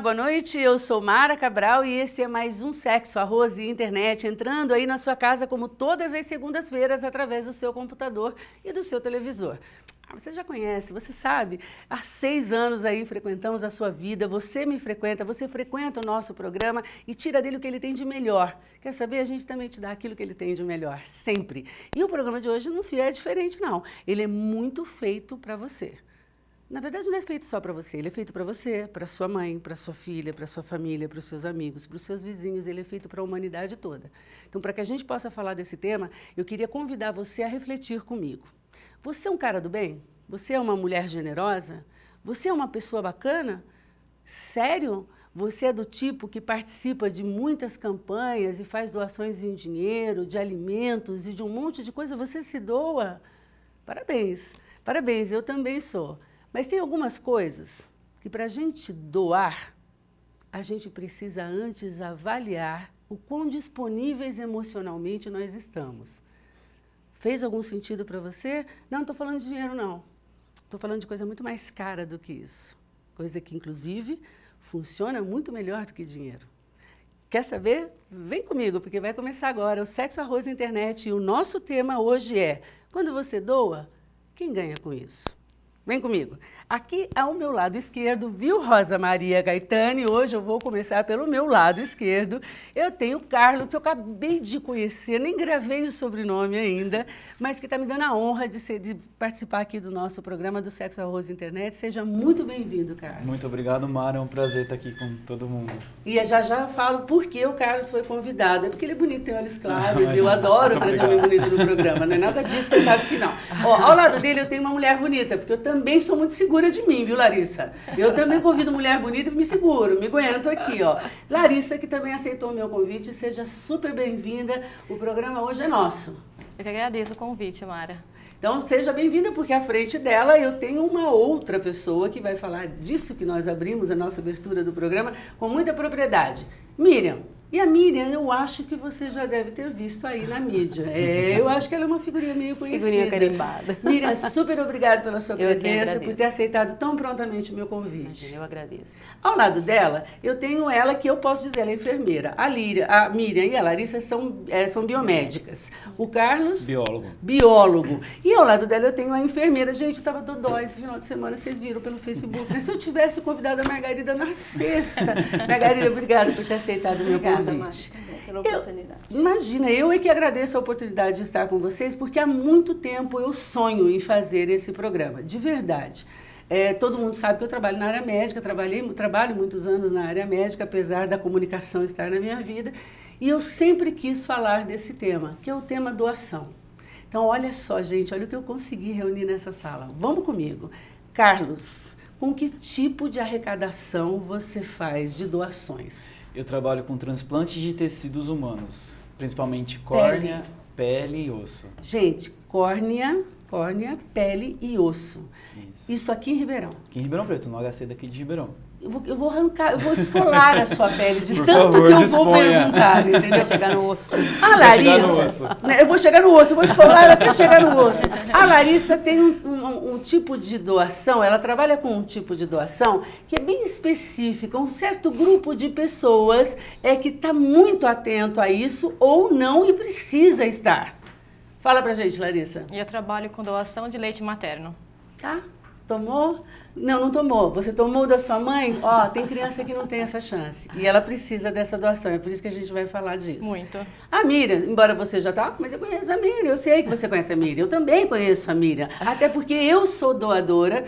boa noite. Eu sou Mara Cabral e esse é mais um Sexo, Arroz e Internet, entrando aí na sua casa como todas as segundas-feiras através do seu computador e do seu televisor. Você já conhece, você sabe, há 6 anos aí frequentamos a sua vida, você me frequenta, você frequenta o nosso programa e tira dele o que ele tem de melhor. Quer saber? A gente também te dá aquilo que ele tem de melhor, sempre. E o programa de hoje não é diferente, não. Ele é muito feito para você. Na verdade, não é feito só para você, ele é feito para você, para sua mãe, para sua filha, para sua família, para os seus amigos, para os seus vizinhos, ele é feito para a humanidade toda. Então, para que a gente possa falar desse tema, eu queria convidar você a refletir comigo. Você é um cara do bem? Você é uma mulher generosa? Você é uma pessoa bacana? Sério? Você é do tipo que participa de muitas campanhas e faz doações em dinheiro, de alimentos e de um monte de coisa? Você se doa? Parabéns, parabéns, eu também sou. Mas tem algumas coisas que, para a gente doar, a gente precisa antes avaliar o quão disponíveis emocionalmente nós estamos. Fez algum sentido para você? Não estou falando de dinheiro, não. Estou falando de coisa muito mais cara do que isso. Coisa que, inclusive, funciona muito melhor do que dinheiro. Quer saber? Vem comigo, porque vai começar agora o Sexo, Arroz e Internet. E o nosso tema hoje é: quando você doa, quem ganha com isso? Vem comigo. Aqui ao meu lado esquerdo, viu, Rosa Maria Gaetani? Hoje eu vou começar pelo meu lado esquerdo. Eu tenho o Carlos, que eu acabei de conhecer, nem gravei o sobrenome ainda, mas que está me dando a honra de participar aqui do nosso programa do Sexo, Arroz e Internet. Seja muito bem-vindo, Carlos. Muito obrigado, Mara. É um prazer estar aqui com todo mundo. E já eu falo por que o Carlos foi convidado. É porque ele é bonito, tem olhos claros. Eu adoro trazer homem bonito no programa. Não é nada disso, você sabe que não. Ó, ao lado dele eu tenho uma mulher bonita, porque eu também sou muito segura de mim, viu, Larissa? Eu também convido mulher bonita e me seguro, me aguento aqui, ó. Larissa, que também aceitou o meu convite, seja super bem-vinda. O programa hoje é nosso. Eu que agradeço o convite, Mara. Então, seja bem-vinda, porque à frente dela eu tenho uma outra pessoa que vai falar disso que nós abrimos a nossa abertura do programa com muita propriedade. Miriam. E a Miriam, eu acho que você já deve ter visto aí na mídia. Eu acho que ela é uma figurinha meio conhecida. Figurinha carimbada. Miriam, super obrigada pela sua presença, por ter aceitado tão prontamente o meu convite. Eu agradeço. Ao lado dela, eu tenho ela, que eu posso dizer, ela é enfermeira. A Miriam e a Larissa são biomédicas. O Carlos... Biólogo. E ao lado dela eu tenho a enfermeira. Gente, estava dodói esse final de semana, vocês viram pelo Facebook. Né? Se eu tivesse convidado a Margarida na sexta. Margarida, obrigada por ter aceitado o meu convite. Pela oportunidade. Imagina, eu é que agradeço a oportunidade de estar com vocês, porque há muito tempo eu sonho em fazer esse programa, de verdade. Todo mundo sabe que eu trabalho na área médica, trabalho muitos anos na área médica, apesar da comunicação estar na minha vida, e eu sempre quis falar desse tema, que é o tema doação. Então, olha só, gente, olha o que eu consegui reunir nessa sala. Vamos comigo. Carlos, com que tipo de arrecadação você faz de doações? Eu trabalho com transplante de tecidos humanos, principalmente córnea, pele e osso. Gente, córnea, pele e osso. Isso aqui em Ribeirão. Aqui em Ribeirão Preto, no HC daqui de Ribeirão. Eu vou arrancar, eu vou esfolar a sua pele de Por tanto favor, que eu disponha. vou perguntar, entendeu? Vai chegar no osso. A Vai chegar no Larissa, osso. eu vou chegar no osso, eu vou esfolar até chegar no osso. A Larissa tem um tipo de doação, ela trabalha com um tipo de doação que é bem específica. Um certo grupo de pessoas que está muito atento a isso ou não e precisa estar. Fala pra gente, Larissa. E eu trabalho com doação de leite materno. Tá? Tomou? Não, não tomou. Você tomou da sua mãe? Ó, tem criança que não tem essa chance. E ela precisa dessa doação. É por isso que a gente vai falar disso. Muito. A Miriam, embora você já tá, mas eu conheço a Miriam. Eu sei que você conhece a Miriam. Eu também conheço a Miriam. Até porque eu sou doadora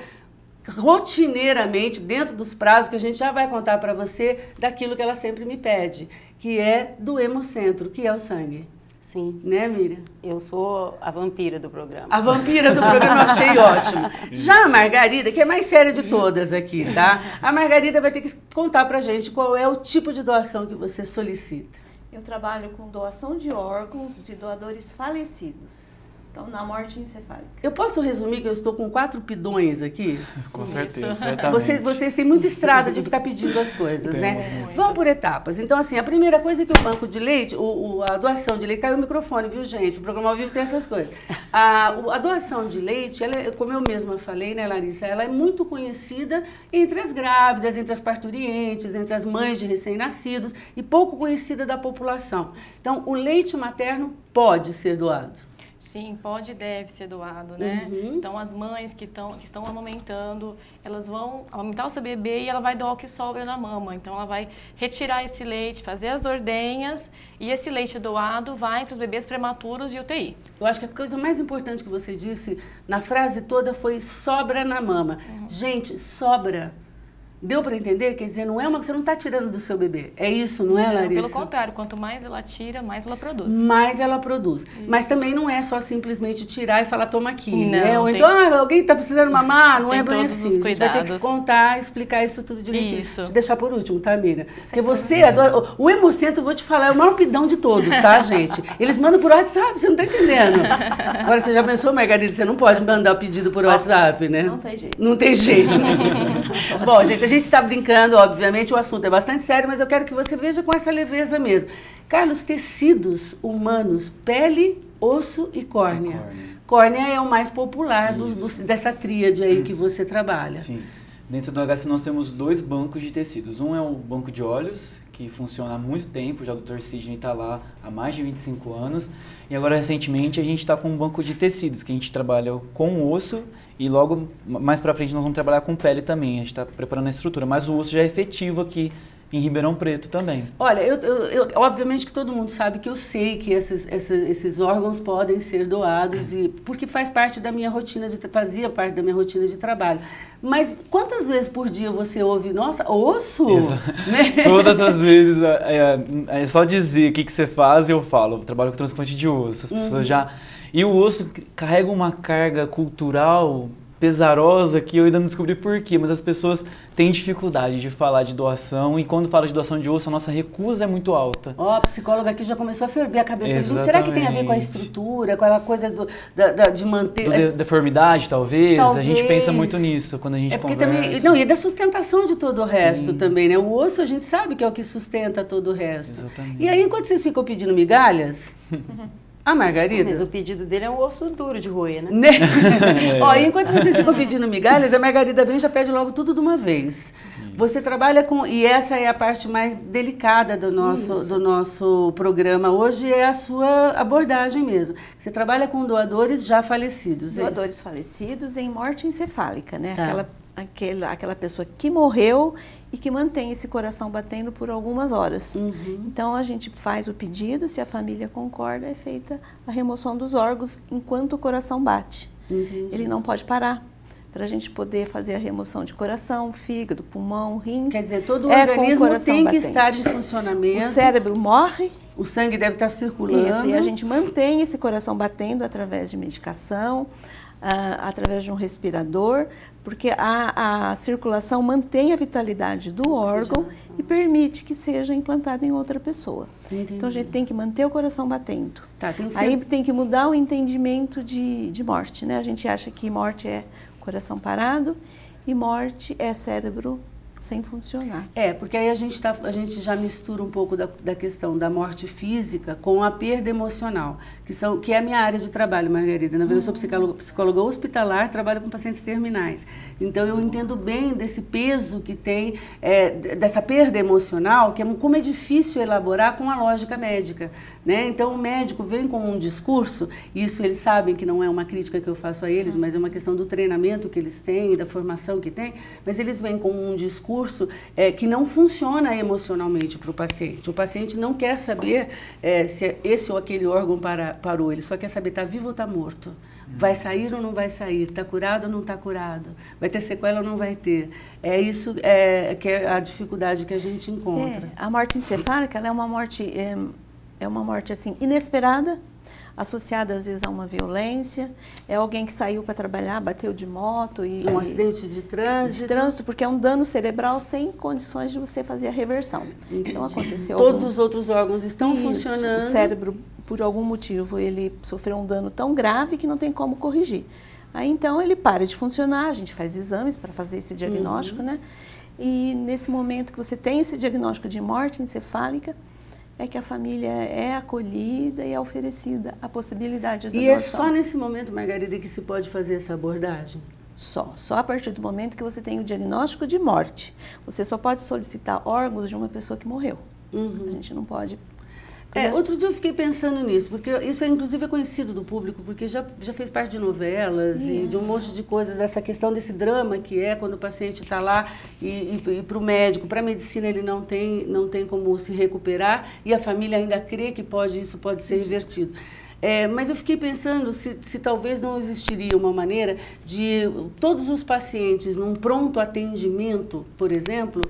rotineiramente, dentro dos prazos que a gente já vai contar para você, daquilo que ela sempre me pede, que é do hemocentro, que é o sangue. Sim. Né, Miriam? Eu sou a vampira do programa. A vampira do programa eu achei ótimo. Já a Margarida, que é a mais séria de todas aqui, tá? A Margarida vai ter que contar pra gente qual é o tipo de doação que você solicita. Eu trabalho com doação de órgãos de doadores falecidos. Então, na morte encefálica. Eu posso resumir que eu estou com 4 pidões aqui? Com certeza, certamente. Vocês têm muita estrada de ficar pedindo as coisas, né? Vamos por etapas. Então, assim, a primeira coisa é que o banco de leite, a doação de leite, caiu o microfone, viu, gente? O programa ao vivo tem essas coisas. A doação de leite, ela, como eu mesma falei, né, Larissa, ela é muito conhecida entre as grávidas, entre as parturientes, entre as mães de recém-nascidos e pouco conhecida da população. Então, o leite materno pode ser doado. Sim, pode e deve ser doado, né? Uhum. Então, as mães que estão amamentando, elas vão amamentar o seu bebê e ela vai doar o que sobra na mama. Então, ela vai retirar esse leite, fazer as ordenhas e esse leite doado vai para os bebês prematuros de UTI. Eu acho que a coisa mais importante que você disse na frase toda foi sobra na mama. Gente, sobra. Deu para entender? Quer dizer, não é uma que você não está tirando do seu bebê. É isso, não é, Larissa? Pelo contrário, quanto mais ela tira, mais ela produz. Mais ela produz. Mas também não é só simplesmente tirar e falar, toma aqui, Não, né? Ou tem- então, alguém está precisando mamar, não Tem é bem todos assim. os A gente vai ter que cuidados. contar, explicar isso tudo direitinho. Isso. Te deixar por último, tá, Miriam? Porque você adora... O Hemocentro, vou te falar, é o maior pidão de todos, tá, gente? Eles mandam por WhatsApp, você não tá entendendo. Agora, você já pensou, Margarida, você não pode mandar o pedido por WhatsApp, né? Não tem jeito. Não tem jeito. Bom, gente, a gente está brincando, obviamente, o assunto é bastante sério, mas eu quero que você veja com essa leveza mesmo. Carlos, tecidos humanos, pele, osso e córnea. Córnea é o mais popular dessa tríade aí que você trabalha. Sim. Dentro do HC nós temos 2 bancos de tecidos. Um é o banco de olhos, que funciona há muito tempo, já o Dr. Sidney está lá há mais de 25 anos. E agora, recentemente, a gente está com um banco de tecidos, que a gente trabalha com osso e logo mais para frente nós vamos trabalhar com pele também. A gente está preparando a estrutura, mas o osso já é efetivo aqui em Ribeirão Preto também. Olha, obviamente que todo mundo sabe que eu sei que esses órgãos podem ser doados, porque faz parte da minha rotina, fazia parte da minha rotina de trabalho. Mas quantas vezes por dia você ouve, nossa, osso? Né? Todas as vezes, é só dizer o que você faz e eu falo. Eu trabalho com transplante de osso, as pessoas já... E o osso carrega uma carga cultural pesarosa que eu ainda não descobri por quê, mas as pessoas têm dificuldade de falar de doação e quando fala de doação de osso, a nossa recusa é muito alta. Ó, a psicóloga aqui já começou a ferver a cabeça. Gente, será que tem a ver com a estrutura, com aquela coisa de manter... Deformidade, talvez? A gente pensa muito nisso quando a gente porque conversa. também, não, e da sustentação de todo o resto Sim. também, né? O osso a gente sabe que é o que sustenta todo o resto. Exatamente. E aí, enquanto vocês ficam pedindo migalhas... A Margarida... Mas o pedido dele é um osso duro de roer, né? Né? Ó, enquanto vocês ficam pedindo migalhas, a Margarida vem e já pede logo tudo de uma vez. Você trabalha com... E essa é a parte mais delicada do nosso programa hoje, é a sua abordagem mesmo. Você trabalha com doadores já falecidos. Doadores falecidos em morte encefálica, né? Tá. Aquela pessoa que morreu e que mantém esse coração batendo por algumas horas. Então, a gente faz o pedido, se a família concorda, é feita a remoção dos órgãos enquanto o coração bate. Entendi. Ele não pode parar. Para a gente poder fazer a remoção de coração, fígado, pulmão, rins. Quer dizer, todo o com organismo coração tem que batente. estar em funcionamento. O cérebro morre. O sangue deve estar circulando. Isso, e a gente mantém esse coração batendo através de medicação, através de um respirador, porque a circulação mantém a vitalidade do órgão e permite que seja implantado em outra pessoa. Entendi. Então a gente tem que manter o coração batendo. Tá, Aí tem que mudar o entendimento de morte, né? A gente acha que morte é coração parado e morte é cérebro sem funcionar. É, porque aí a gente já mistura um pouco da questão da morte física com a perda emocional, que é a minha área de trabalho, Margarida. Na verdade, eu sou psicóloga hospitalar, trabalho com pacientes terminais. Então, eu entendo bem desse peso que tem, dessa perda emocional, como é difícil elaborar com a lógica médica, né? Então, o médico vem com um discurso, isso eles sabem que não é uma crítica que eu faço a eles, mas é uma questão do treinamento que eles têm, da formação que têm, mas eles vêm com um discurso que não funciona emocionalmente para o paciente. O paciente não quer saber se esse ou aquele órgão parou, ele só quer saber está vivo ou está morto. Vai sair ou não vai sair? Está curado ou não está curado? Vai ter sequela ou não vai ter? É isso que é a dificuldade que a gente encontra. A morte encefálica ela é uma morte assim, inesperada, associada às vezes a uma violência, é alguém que saiu para trabalhar, bateu de moto e... Um acidente de trânsito. De trânsito, porque é um dano cerebral sem condições de você fazer a reversão. Entendi. Então aconteceu Todos os outros órgãos estão Isso, funcionando. o cérebro por algum motivo ele sofreu um dano tão grave que não tem como corrigir. Aí então ele para de funcionar, a gente faz exames para fazer esse diagnóstico, né? E nesse momento que você tem esse diagnóstico de morte encefálica, é que a família é acolhida e é oferecida a possibilidade da doação. E é só nesse momento, Margarida, que se pode fazer essa abordagem? Só a partir do momento que você tem o diagnóstico de morte. Você só pode solicitar órgãos de uma pessoa que morreu. A gente não pode... Outro dia eu fiquei pensando nisso, porque isso inclusive é conhecido do público, porque já fez parte de novelas e de um monte de coisas, dessa questão desse drama que é quando o paciente está lá e para o médico, para a medicina ele não tem como se recuperar e a família ainda crê que isso pode ser revertido. Mas eu fiquei pensando se talvez não existiria uma maneira de todos os pacientes, num pronto atendimento, por exemplo,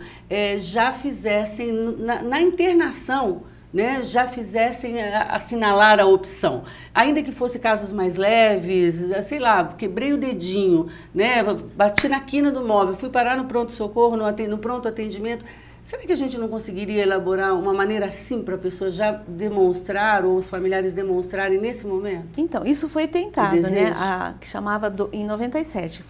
já fizessem, na internação, né, já fizessem assinalar a opção. Ainda que fosse casos mais leves, sei lá, quebrei o dedinho, né, bati na quina do móvel, fui parar no pronto-socorro, no pronto atendimento. Será que a gente não conseguiria elaborar uma maneira assim para a pessoa já demonstrar ou os familiares demonstrarem nesse momento? Então, isso foi tentado, né? Que chamava, em 97,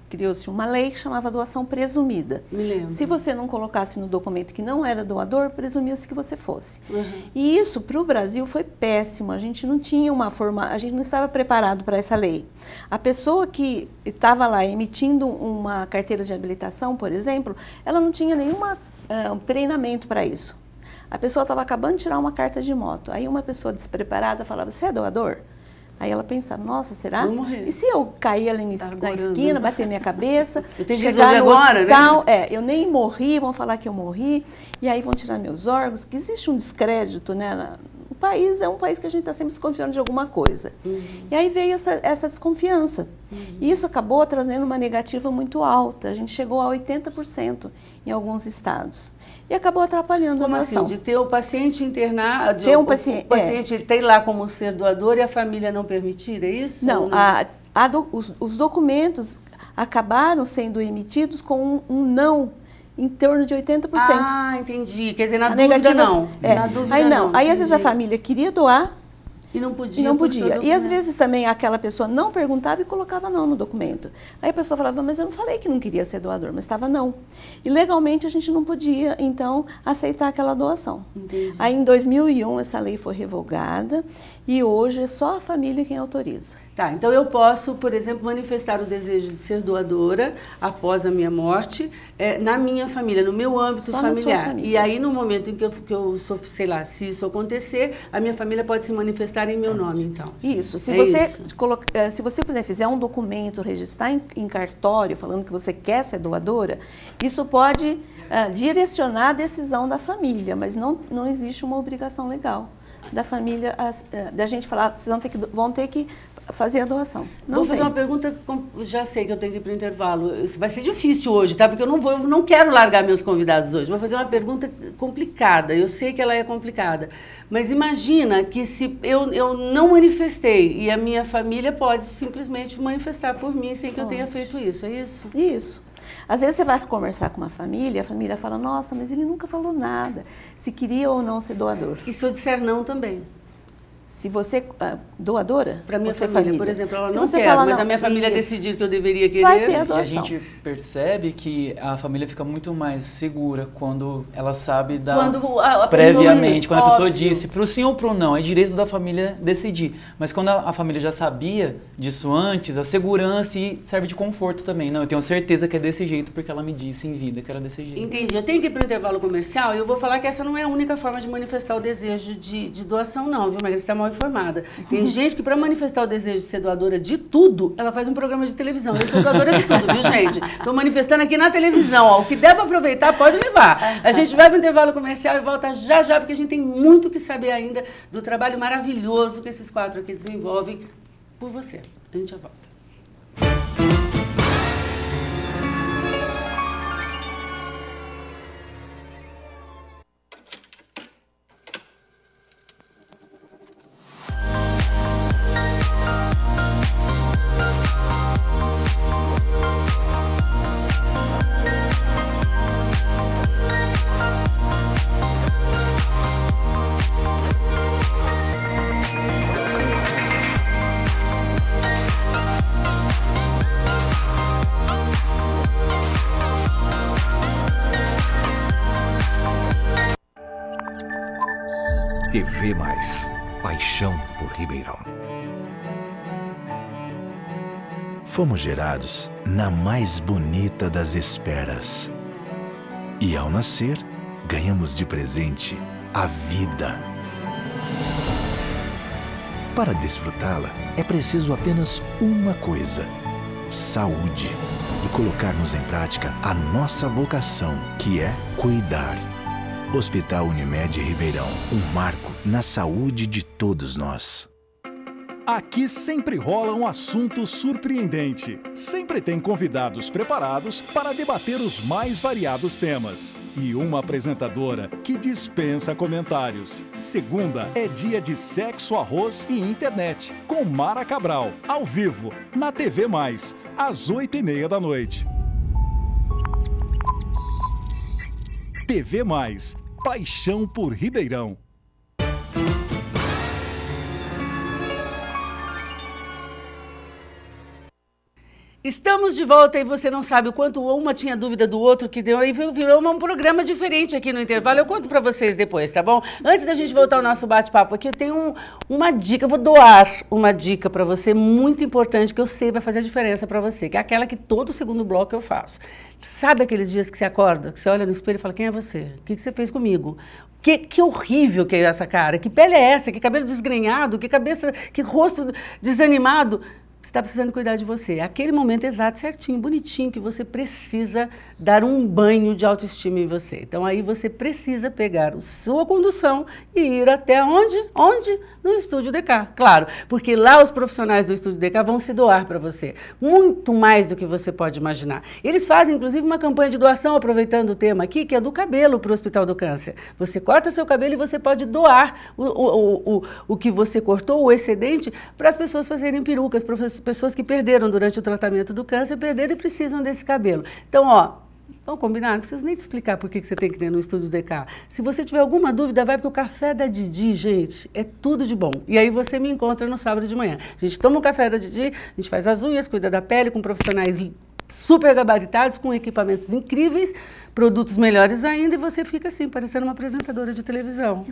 criou-se uma lei que chamava doação presumida. Me lembro. Se você não colocasse no documento que não era doador, presumia-se que você fosse. E isso, para o Brasil, foi péssimo. A gente não tinha a gente não estava preparado para essa lei. A pessoa que estava lá emitindo uma carteira de habilitação, por exemplo, ela não tinha nenhuma treinamento para isso. A pessoa estava acabando de tirar uma carta de moto. Aí uma pessoa despreparada falava, você é doador? Aí ela pensava, nossa, será? Vou morrer. E se eu cair ali na esquina, bater minha cabeça, eu tenho chegar no agora, hospital, né? Eu nem morri, vão falar que eu morri, e aí vão tirar meus órgãos, que existe um descrédito, né? O país é um país que a gente está sempre desconfiando de alguma coisa. E aí veio essa desconfiança. E isso acabou trazendo uma negativa muito alta. A gente chegou a 80% em alguns estados. E acabou atrapalhando a doação. Assim, de ter o paciente internado, ter um paciente, o paciente tem lá como ser doador e a família não permitir, é isso? Não, os documentos acabaram sendo emitidos com um não em torno de 80%. Ah, entendi. Quer dizer, na dúvida não. Na dúvida aí não. Aí entendi. às vezes a família queria doar e não podia. E não podia. E às vezes também aquela pessoa não perguntava e colocava não no documento. Aí a pessoa falava, mas eu não falei que não queria ser doador, mas estava não. E legalmente a gente não podia, então, aceitar aquela doação. Entendi. Aí em 2001 essa lei foi revogada e hoje é só a família quem autoriza. Tá, então eu posso, por exemplo, manifestar o desejo de ser doadora após a minha morte na minha família, no meu âmbito só familiar. Na sua família. E aí, no momento em que eu sou, sei lá, se isso acontecer, a minha família pode se manifestar em meu nome, então. Isso. Se você, por exemplo, fizer um documento, registrar em cartório, falando que você quer ser doadora, isso pode direcionar a decisão da família, mas não existe uma obrigação legal da família, da gente falar, vocês vão ter que fazer a doação. Vou fazer uma pergunta, já sei que eu tenho que ir para o intervalo. Vai ser difícil hoje, tá? Porque eu não quero largar meus convidados hoje. Vou fazer uma pergunta complicada, eu sei que ela é complicada. Mas imagina que se eu não manifestei e a minha família pode simplesmente manifestar por mim sem que eu tenha feito isso, é isso? Isso. Às vezes você vai conversar com uma família, a família fala, nossa, mas ele nunca falou nada, se queria ou não ser doador. E se eu disser não também? Se você, doadora? Para minha família, por exemplo, ela se não você quer, fala, mas não, a minha família decidir que eu deveria querer. Vai ter a E a doação. gente percebe que a família fica muito mais segura quando ela sabe pessoa, previamente, quando a pessoa óbvio. disse para o sim ou para o não, é direito da família decidir. Mas quando a família já sabia disso antes, a segurança serve de conforto também. Não, eu tenho certeza que é desse jeito porque ela me disse em vida que era desse jeito. Entendi. Eu tenho que ir para o intervalo comercial e eu vou falar que essa não é a única forma de manifestar o desejo de doação, não, viu, Margarida? Você está mal informada. Tem gente que, para manifestar o desejo de ser doadora de tudo, ela faz um programa de televisão. Eu sou doadora de tudo, viu, gente? Estou manifestando aqui na televisão. Ó. O que der para aproveitar, pode levar. A gente vai para o intervalo comercial e volta já, porque a gente tem muito que saber ainda do trabalho maravilhoso que esses 4 aqui desenvolvem por você. A gente já volta. TV Mais, paixão por Ribeirão. Fomos gerados na mais bonita das esperas. E ao nascer, ganhamos de presente a vida. Para desfrutá-la, é preciso apenas uma coisa: saúde. E colocarmos em prática a nossa vocação, que é cuidar. Hospital Unimed Ribeirão, um marco na saúde de todos nós. Aqui sempre rola um assunto surpreendente. Sempre tem convidados preparados para debater os mais variados temas. E uma apresentadora que dispensa comentários. Segunda é dia de sexo, arroz e internet, com Mara Cabral, ao vivo, na TV Mais, às 8h30 da noite. TV Mais, paixão por Ribeirão. Estamos de volta e você não sabe o quanto uma tinha dúvida do outro, que deu, e virou um programa diferente aqui no intervalo. Eu conto para vocês depois, tá bom? Antes da gente voltar ao nosso bate-papo aqui, eu tenho uma dica, eu vou doar uma dica para você muito importante, que eu sei vai fazer a diferença para você, que é aquela que todo segundo bloco eu faço. Sabe aqueles dias que você acorda, que você olha no espelho e fala: quem é você? O que você fez comigo? Que horrível que é essa cara, que pele é essa, que cabelo desgrenhado, que cabeça, que rosto desanimado. Você está precisando cuidar de você. É aquele momento exato, certinho, bonitinho, que você precisa dar um banho de autoestima em você. Então, aí você precisa pegar a sua condução e ir até onde? Onde? No Estúdio DK, claro. Porque lá os profissionais do Estúdio DK vão se doar para você. Muito mais do que você pode imaginar. Eles fazem, inclusive, uma campanha de doação, aproveitando o tema aqui, que é do cabelo para o Hospital do Câncer. Você corta seu cabelo e você pode doar o que você cortou, o excedente, para as pessoas fazerem perucas, para pessoas que perderam durante o tratamento do câncer, perderam e precisam desse cabelo. Então, ó, vamos combinar? Não preciso nem te explicar por que você tem que ir no Estúdio DK. Se você tiver alguma dúvida, vai, porque o café da Didi, gente, é tudo de bom. E aí você me encontra no sábado de manhã. A gente toma o café da Didi, a gente faz as unhas, cuida da pele, com profissionais super gabaritados, com equipamentos incríveis, produtos melhores ainda, e você fica assim, parecendo uma apresentadora de televisão.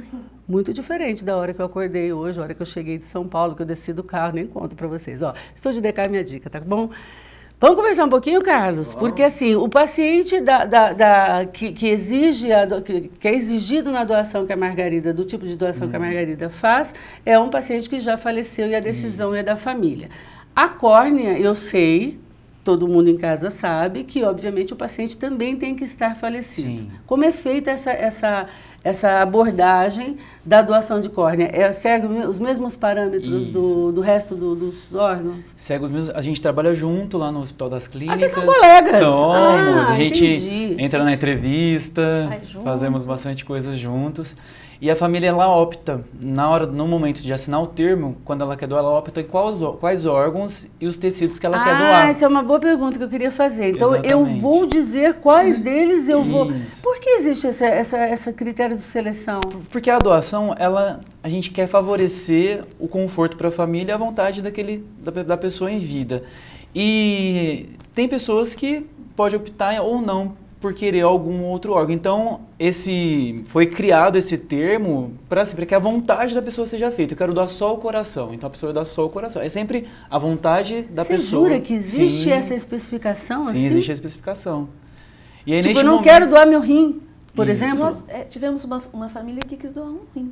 Muito diferente da hora que eu acordei hoje, a hora que eu cheguei de São Paulo, que eu desci do carro, nem conto pra vocês. Ó, Estúdio DK é minha dica, tá bom? Vamos conversar um pouquinho, Carlos? Porque assim, o paciente que exige, que é exigido na doação que a Margarida, do tipo de doação que a Margarida faz, é um paciente que já faleceu e a decisão é da família. A córnea, eu sei, todo mundo em casa sabe que, obviamente, o paciente também tem que estar falecido. Sim. Como é feita essa abordagem da doação de córnea? Segue os mesmos parâmetros do resto dos órgãos? Segue os mesmos. A gente trabalha junto lá no Hospital das Clínicas. Vocês são colegas? Somos. A gente entra na entrevista, fazemos bastante coisas juntos. E a família, ela opta, no momento de assinar o termo, quando ela quer doar, ela opta em quais órgãos e os tecidos que ela quer doar. Essa é uma boa pergunta que eu queria fazer. Então, eu vou dizer quais deles eu vou... Por que existe esse critério de seleção? Porque a doação, a gente quer favorecer o conforto para a família e a vontade da pessoa em vida. E tem pessoas que podem optar ou não por querer algum outro órgão. Então, foi criado esse termo para que a vontade da pessoa seja feita. Eu quero doar só o coração, então a pessoa dá só o coração. É sempre a vontade da pessoa. Você jura que existe essa especificação? Sim, existe a especificação. E aí, eu não quero doar meu rim, por exemplo? Nós tivemos uma família que quis doar um rim.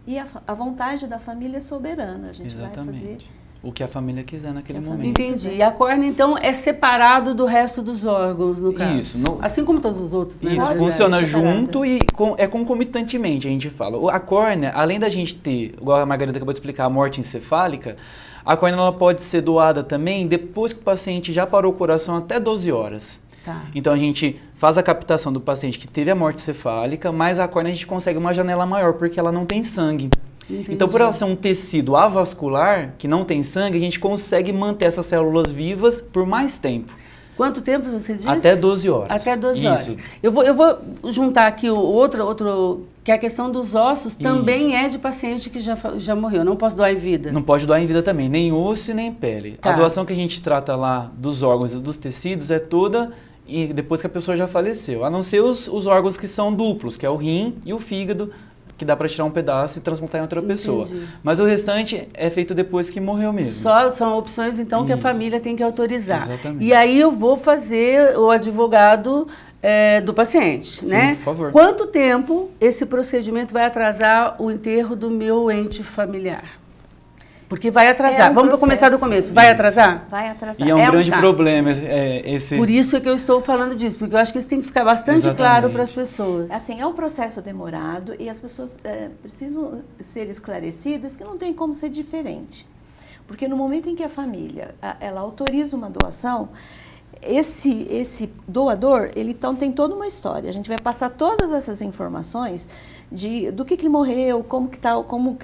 E a vontade da família é soberana. A gente vai fazer o que a família quiser naquele momento. Entendi. E a córnea, então, é separado do resto dos órgãos, no caso? Isso. Assim como todos os outros, né? Isso, funciona junto e concomitantemente, a gente fala. A córnea, além da gente ter, igual a Margarida acabou de explicar, a morte encefálica, a córnea ela pode ser doada também depois que o paciente já parou o coração até 12 horas. Tá. Então, a gente faz a captação do paciente que teve a morte encefálica, mas a córnea a gente consegue uma janela maior, porque ela não tem sangue. Entendi. Então, por ela ser um tecido avascular, que não tem sangue, a gente consegue manter essas células vivas por mais tempo. Quanto tempo você disse? Até 12 horas. Até 12 horas. Eu vou juntar aqui o outro, que é a questão dos ossos, também é de paciente que já morreu. Não posso doar em vida? Não pode doar em vida também, nem osso e nem pele. Tá. A doação que a gente trata lá dos órgãos e dos tecidos é toda depois que a pessoa já faleceu. A não ser os órgãos que são duplos, que é o rim e o fígado. que dá para tirar um pedaço e transplantar em outra pessoa. Mas o restante é feito depois que morreu mesmo. Só são opções, então, que a família tem que autorizar. Exatamente. E aí eu vou fazer o advogado do paciente, Sim, né? por favor. Quanto tempo esse procedimento vai atrasar o enterro do meu ente familiar? Porque vai atrasar. Vamos começar do começo. Vai atrasar? Vai atrasar. E é um grande problema esse... Por isso é que eu estou falando disso, porque eu acho que isso tem que ficar bastante claro para as pessoas. Assim, é um processo demorado e as pessoas precisam ser esclarecidas que não tem como ser diferente. Porque no momento em que a família ela autoriza uma doação, esse doador, ele então tem toda uma história. A gente vai passar todas essas informações do que ele morreu, como que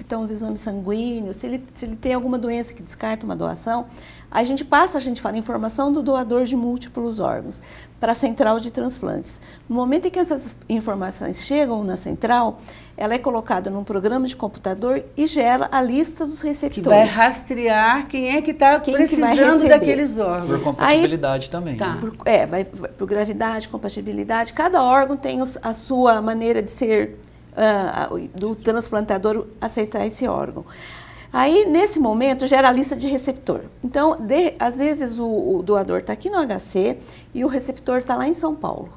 estão os exames sanguíneos, se ele tem alguma doença que descarta uma doação. Aí a gente fala informação do doador de múltiplos órgãos para a central de transplantes. No momento em que essas informações chegam na central, ela é colocada num programa de computador e gera a lista dos receptores. Que vai rastrear quem é que está precisando daqueles órgãos. Por compatibilidade também. Tá. Né? Vai por gravidade, compatibilidade. Cada órgão tem a sua maneira de ser, do transplantador aceitar esse órgão. Aí, nesse momento, gera a lista de receptor. Então, às vezes, o doador está aqui no HC e o receptor está lá em São Paulo.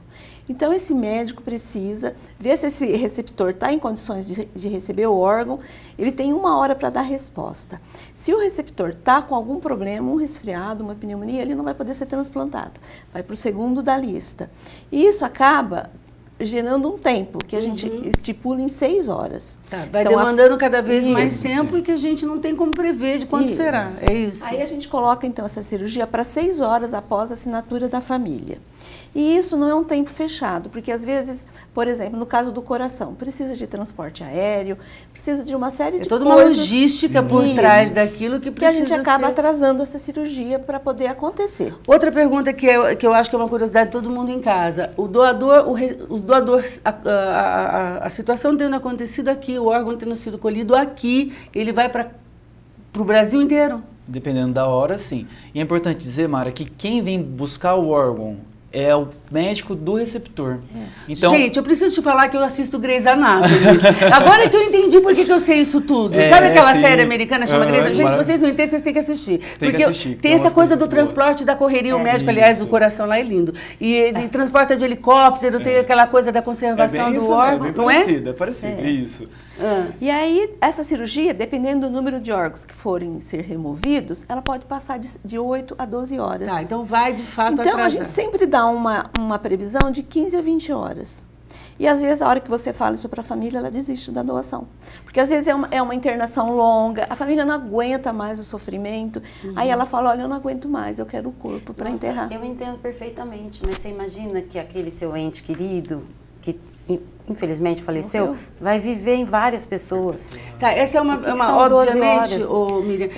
Então, esse médico precisa ver se esse receptor está em condições de receber o órgão. Ele tem 1 hora para dar resposta. Se o receptor está com algum problema, um resfriado, uma pneumonia, ele não vai poder ser transplantado. Vai para o segundo da lista. E isso acaba gerando um tempo que a gente estipula em 6 horas. Tá, vai então, demandando cada vez mais tempo e que a gente não tem como prever de quanto será. É isso. Aí a gente coloca então essa cirurgia para 6 horas após a assinatura da família. E isso não é um tempo fechado, porque às vezes, por exemplo, no caso do coração, precisa de transporte aéreo, precisa de uma série de coisas. Toda uma logística por trás daquilo que precisa a gente acaba atrasando essa cirurgia para poder acontecer. Outra pergunta que eu acho que é uma curiosidade de todo mundo em casa. O doador, a situação tendo acontecido aqui, o órgão tendo sido colhido aqui, ele vai para o Brasil inteiro? Dependendo da hora, sim. E é importante dizer, Mara, que quem vem buscar o órgão é o médico do receptor. Então, gente, eu preciso te falar que eu assisto Grey's Anatomy. Agora que eu entendi por que eu sei isso tudo. Sabe aquela série americana chama Grey's Anatomy? Gente, se vocês não entendem, vocês têm que assistir. Porque tem essa coisa do transporte da correria, o médico, aliás, o coração lá é lindo. E transporta de helicóptero, tem aquela coisa da conservação do órgão, não é? É parecido, isso. E aí, essa cirurgia, dependendo do número de órgãos que forem ser removidos, ela pode passar de 8 a 12 horas. Tá, então vai de fato atrasar. Então, a gente sempre dá uma previsão de 15 a 20 horas. E às vezes, a hora que você fala isso para a família, ela desiste da doação. Porque às vezes é uma internação longa, a família não aguenta mais o sofrimento. Aí ela fala, olha, eu não aguento mais, eu quero o corpo para enterrar. Eu entendo perfeitamente, mas você imagina que aquele seu ente querido, que infelizmente faleceu, vai viver em várias pessoas. Tá, essa é uma obviamente, Miriam,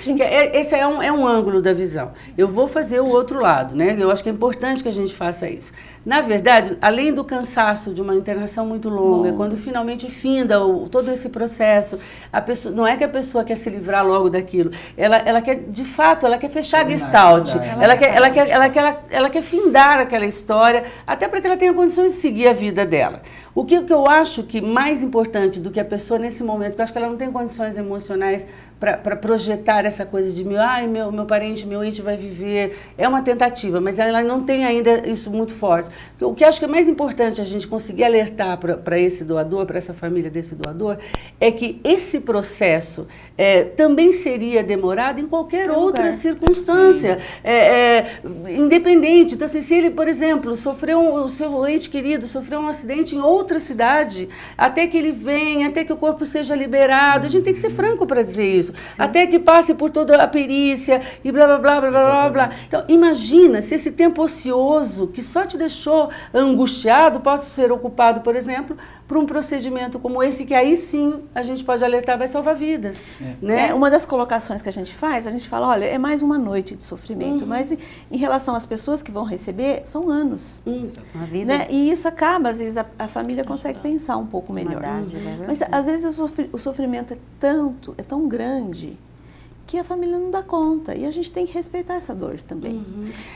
esse é um ângulo da visão. Eu vou fazer o outro lado, né? Eu acho que é importante que a gente faça isso. Na verdade, além do cansaço de uma internação muito longa, quando finalmente finda todo esse processo, a pessoa, não é que a pessoa quer se livrar logo daquilo, ela quer, de fato, ela quer fechar a gestalt, ela quer findar aquela história, até para que ela tenha condições de seguir a vida dela. O que eu acho que mais importante do que a pessoa nesse momento, porque eu acho que ela não tem condições emocionais para projetar essa coisa de meu parente, meu ente vai viver, é uma tentativa, mas ela não tem ainda isso muito forte. O que eu acho que é mais importante a gente conseguir alertar para esse doador, para essa família desse doador, é que esse processo também seria demorado em qualquer outra circunstância, independente. Então, assim, se ele, por exemplo, o seu ente querido sofreu um acidente em outra cidade, até que ele venha, até que o corpo seja liberado, a gente tem que ser franco para dizer isso. Sim. Até que passe por toda a perícia e blá, blá, blá, blá, blá, blá. Então, imagina se esse tempo ocioso que só te deixou angustiado possa ser ocupado, por exemplo, por um procedimento como esse, que aí sim a gente pode alertar, vai salvar vidas. Né? Uma das colocações que a gente faz, a gente fala, olha, é mais uma noite de sofrimento, mas em relação às pessoas que vão receber, são anos. Uma vida. Né? E isso acaba, às vezes, a família consegue pensar um pouco melhor. Mas às vezes o sofrimento é tão grande, que a família não dá conta. E a gente tem que respeitar essa dor também.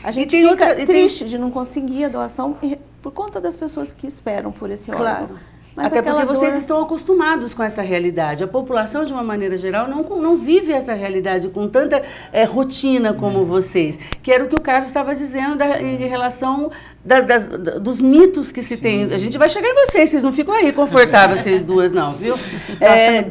A gente fica triste de não conseguir a doação por conta das pessoas que esperam por esse órgão. Mas até porque aquela vocês dor- estão acostumados com essa realidade. A população, de uma maneira geral, não vive essa realidade com tanta rotina como vocês. Que era o que o Carlos estava dizendo em relação dos mitos que se tem. A gente vai chegar em vocês não ficam aí confortáveis, vocês duas, não, viu?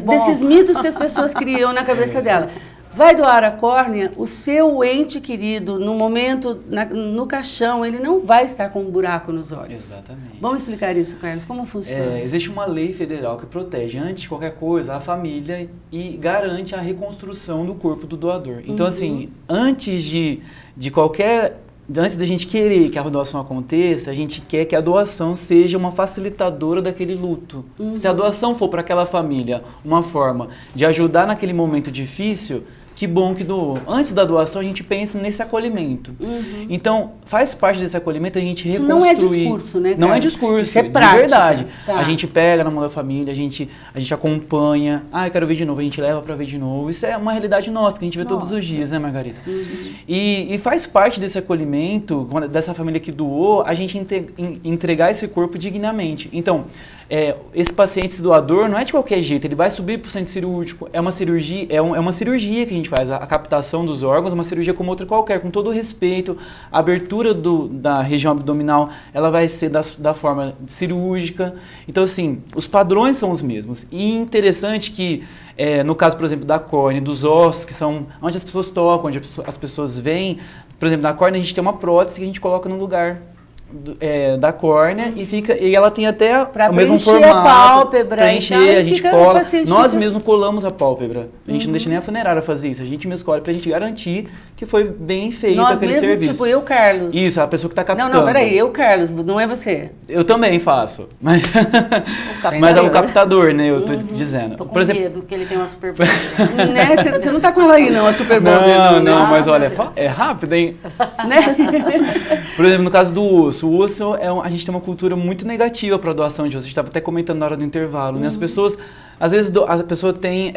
Desses mitos que as pessoas criam na cabeça dela. Vai doar a córnea, o seu ente querido, no momento, no caixão, ele não vai estar com um buraco nos olhos. Exatamente. Vamos explicar isso, Carlos, como funciona? Existe uma lei federal que protege, antes de qualquer coisa, a família e garante a reconstrução do corpo do doador. Então, assim, antes da gente querer que a doação aconteça, a gente quer que a doação seja uma facilitadora daquele luto. Se a doação for para aquela família uma forma de ajudar naquele momento difícil, que bom que doou. Antes da doação, a gente pensa nesse acolhimento. Então, faz parte desse acolhimento a gente reconstruir. Isso não é discurso, né, Não é Carlos? discurso, Isso é de prática. verdade. Tá. A gente pega na mão da família, a gente acompanha. Eu quero ver de novo, a gente leva para ver de novo. Isso é uma realidade nossa, que a gente vê todos os dias, né, Margarida? E faz parte desse acolhimento, dessa família que doou, a gente entregar esse corpo dignamente. Então, esse paciente, esse doador, não é de qualquer jeito, ele vai subir para o centro cirúrgico, é uma cirurgia que a gente faz, a captação dos órgãos, é uma cirurgia como outra qualquer, com todo o respeito, a abertura da região abdominal, ela vai ser da forma cirúrgica, então assim, os padrões são os mesmos, e interessante que, no caso, por exemplo, da córnea, dos ossos, que são onde as pessoas tocam, onde as pessoas veem, por exemplo, na córnea a gente tem uma prótese que a gente coloca no lugar da córnea e ela tem até o mesmo formato. A pálpebra. Preencher, então, a gente cola. Nós fica... mesmos colamos a pálpebra. A gente não deixa nem a funerária fazer isso. A gente mesmo cola pra gente garantir que foi bem feito aquele serviço. Tipo, eu, Carlos. Isso, a pessoa que tá captando. Não, peraí, eu, Carlos, não é você. Eu também faço. Mas é o captador, né? Eu tô dizendo. Tô com por exemplo, medo que ele tem uma super bonder. Né? Você não tá com ela aí, não, a super bonder. Não, mas olha, é rápido, hein? Né? Por exemplo, no caso do osso, o osso a gente tem uma cultura muito negativa para a doação de osso. A gente estava até comentando na hora do intervalo, né? As pessoas, às vezes, a pessoa tem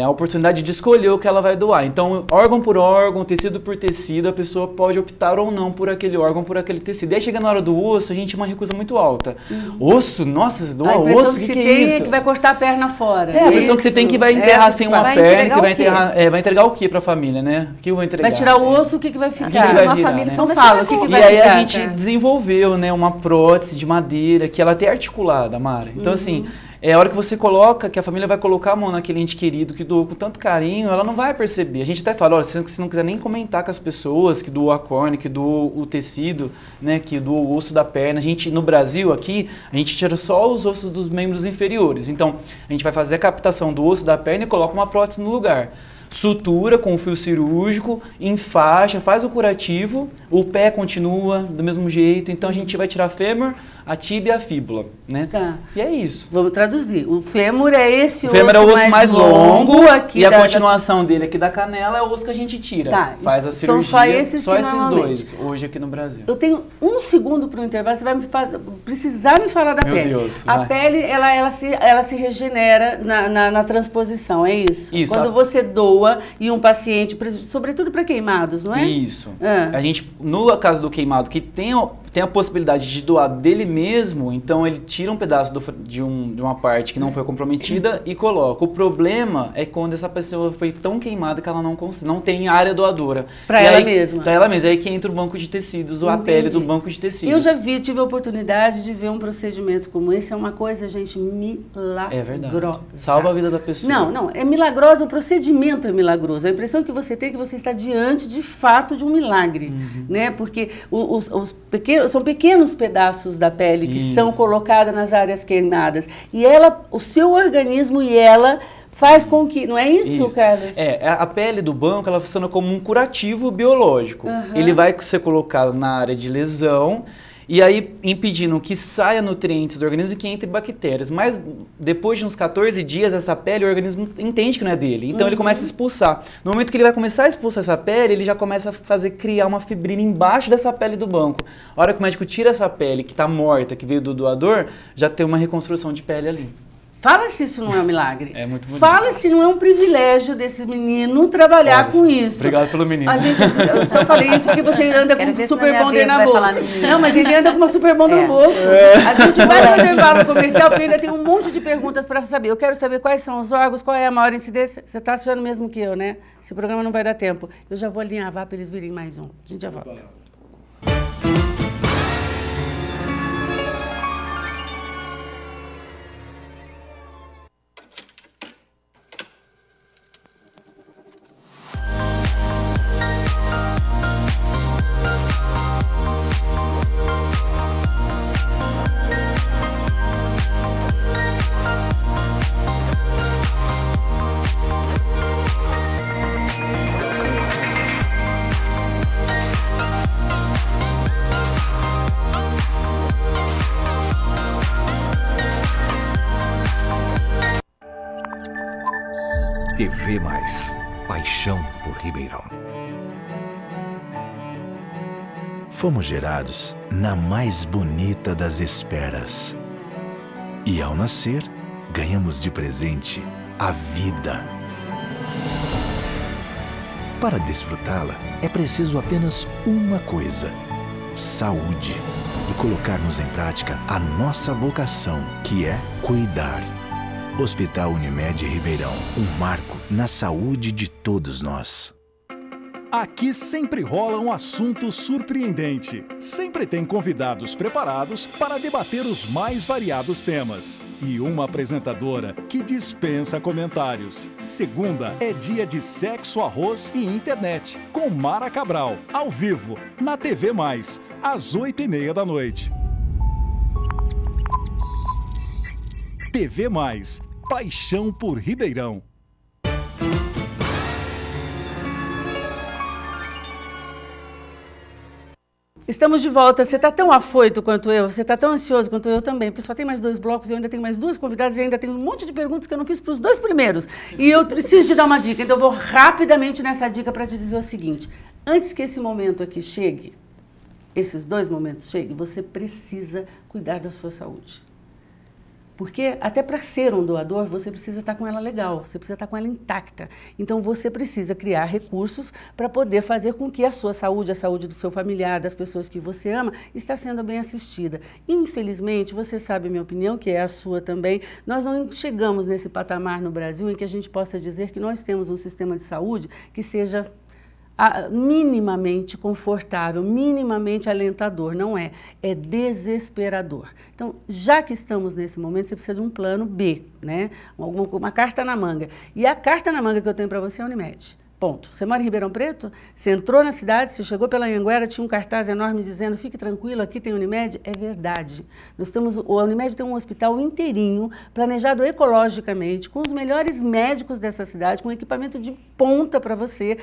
a oportunidade de escolher o que ela vai doar. Então, órgão por órgão, tecido por tecido, a pessoa pode optar ou não por aquele órgão, por aquele tecido. E aí, chega na hora do osso, a gente tem uma recusa muito alta. Osso? Nossa, doa osso? O que é isso? Que vai cortar a perna fora. A impressão que você tem que vai enterrar sem uma perna, que vai enterrar... vai entregar o que para a família, né? O que eu vou entregar? Vai tirar o osso, o que vai ficar? O que vai uma virar, família né? só Fala, o que vai ficar? E aí a gente desenvolveu, né, uma prótese de madeira que ela é até articulada, Mara. Então, assim, a hora que você coloca, que a família vai colocar a mão naquele ente querido que doou com tanto carinho, ela não vai perceber. A gente até fala, olha, se você não quiser nem comentar com as pessoas que doou a córnea, que doou o tecido, né, que doou o osso da perna, a gente, no Brasil, aqui, a gente tira só os ossos dos membros inferiores. Então, a gente vai fazer a captação do osso da perna e coloca uma prótese no lugar. Sutura com o fio cirúrgico, enfaixa, faz o curativo, o pé continua do mesmo jeito, então a gente vai tirar fêmur, a tíbia e a fíbula, né? Tá. E é isso. Vamos traduzir. O fêmur é esse osso. O fêmur é o osso mais longo aqui e a continuação dele aqui da canela é o osso que a gente tira. Tá. Faz a cirurgia. São só esses dois, hoje aqui no Brasil. Eu tenho 1 segundo para o intervalo, você vai precisar me falar da pele. Meu Deus. A pele, ela se regenera na transposição, é isso? Isso. Quando você doa e um paciente, sobretudo para queimados, não é? Isso. A gente, no caso do queimado, que tem a possibilidade de doar dele mesmo, então ele tira um pedaço de uma parte que não foi comprometida e coloca. O problema é quando essa pessoa foi tão queimada que ela não tem área doadora. Para ela mesma. Para ela mesma. É aí que entra o banco de tecidos, ou a pele do banco de tecidos. Eu já tive a oportunidade de ver um procedimento como esse. É uma coisa, gente, milagrosa. É verdade. Salva a vida da pessoa. Não. É milagrosa, o procedimento é milagroso. A impressão que você tem é que você está diante, de fato, de um milagre. Né? Porque são pequenos pedaços da pele que são colocadas nas áreas queimadas. E o seu organismo faz com que... Não é isso, Carlos? A pele do banco, ela funciona como um curativo biológico. Ele vai ser colocado na área de lesão e aí impedindo que saia nutrientes do organismo e que entre bactérias. Mas depois de uns 14 dias, essa pele, o organismo entende que não é dele. Então ele começa a expulsar. No momento que ele vai começar a expulsar essa pele, ele já começa a criar uma fibrina embaixo dessa pele do banco. A hora que o médico tira essa pele que está morta, que veio do doador, já tem uma reconstrução de pele ali. Fala se isso não é um milagre. É muito bonito. Fala se não é um privilégio desse menino trabalhar com isso. Obrigado pelo menino. Eu só falei isso porque você anda com um super bonder na bolsa. Não, mas ele anda com uma super bonder no bolso. A gente vai no intervalo comercial porque ainda tem um monte de perguntas para saber. Eu quero saber quais são os órgãos, qual é a maior incidência. Você está achando mesmo que eu, né? Esse programa não vai dar tempo. Eu já vou alinhavar para eles virem mais um. A gente já volta. TV Mais, paixão por Ribeirão. Fomos gerados na mais bonita das esperas. E ao nascer, ganhamos de presente a vida. Para desfrutá-la, é preciso apenas uma coisa: saúde. E colocarmos em prática a nossa vocação, que é cuidar. Hospital Unimed Ribeirão, um marco na saúde de todos nós. Aqui sempre rola um assunto surpreendente. Sempre tem convidados preparados para debater os mais variados temas. E uma apresentadora que dispensa comentários. Segunda é dia de sexo, arroz e internet, com Mara Cabral, ao vivo, na TV Mais, às 8h30 da noite. TV Mais, paixão por Ribeirão. Estamos de volta. Você está tão afoito quanto eu, você está tão ansioso quanto eu também, porque só tem mais 2 blocos e eu ainda tenho mais 2 convidadas e ainda tenho um monte de perguntas que eu não fiz para os 2 primeiros. E eu preciso te dar uma dica, então eu vou rapidamente nessa dica para te dizer o seguinte: antes que esse momento aqui chegue, esses 2 momentos cheguem, você precisa cuidar da sua saúde. Porque até para ser um doador, você precisa estar com ela legal, você precisa estar com ela intacta. Então você precisa criar recursos para poder fazer com que a sua saúde, a saúde do seu familiar, das pessoas que você ama, está sendo bem assistida. Infelizmente, você sabe a minha opinião, que é a sua também, nós não chegamos nesse patamar no Brasil em que a gente possa dizer que nós temos um sistema de saúde que seja minimamente confortável, minimamente alentador. Não é, é desesperador. Então, já que estamos nesse momento, você precisa de um plano B, né? Uma carta na manga. E a carta na manga que eu tenho para você é a Unimed. Ponto. Você mora em Ribeirão Preto? Você entrou na cidade, você chegou pela Anhanguera, tinha um cartaz enorme dizendo: fique tranquilo, aqui tem Unimed. É verdade. A Unimed tem um hospital inteirinho, planejado ecologicamente, com os melhores médicos dessa cidade, com equipamento de ponta para você.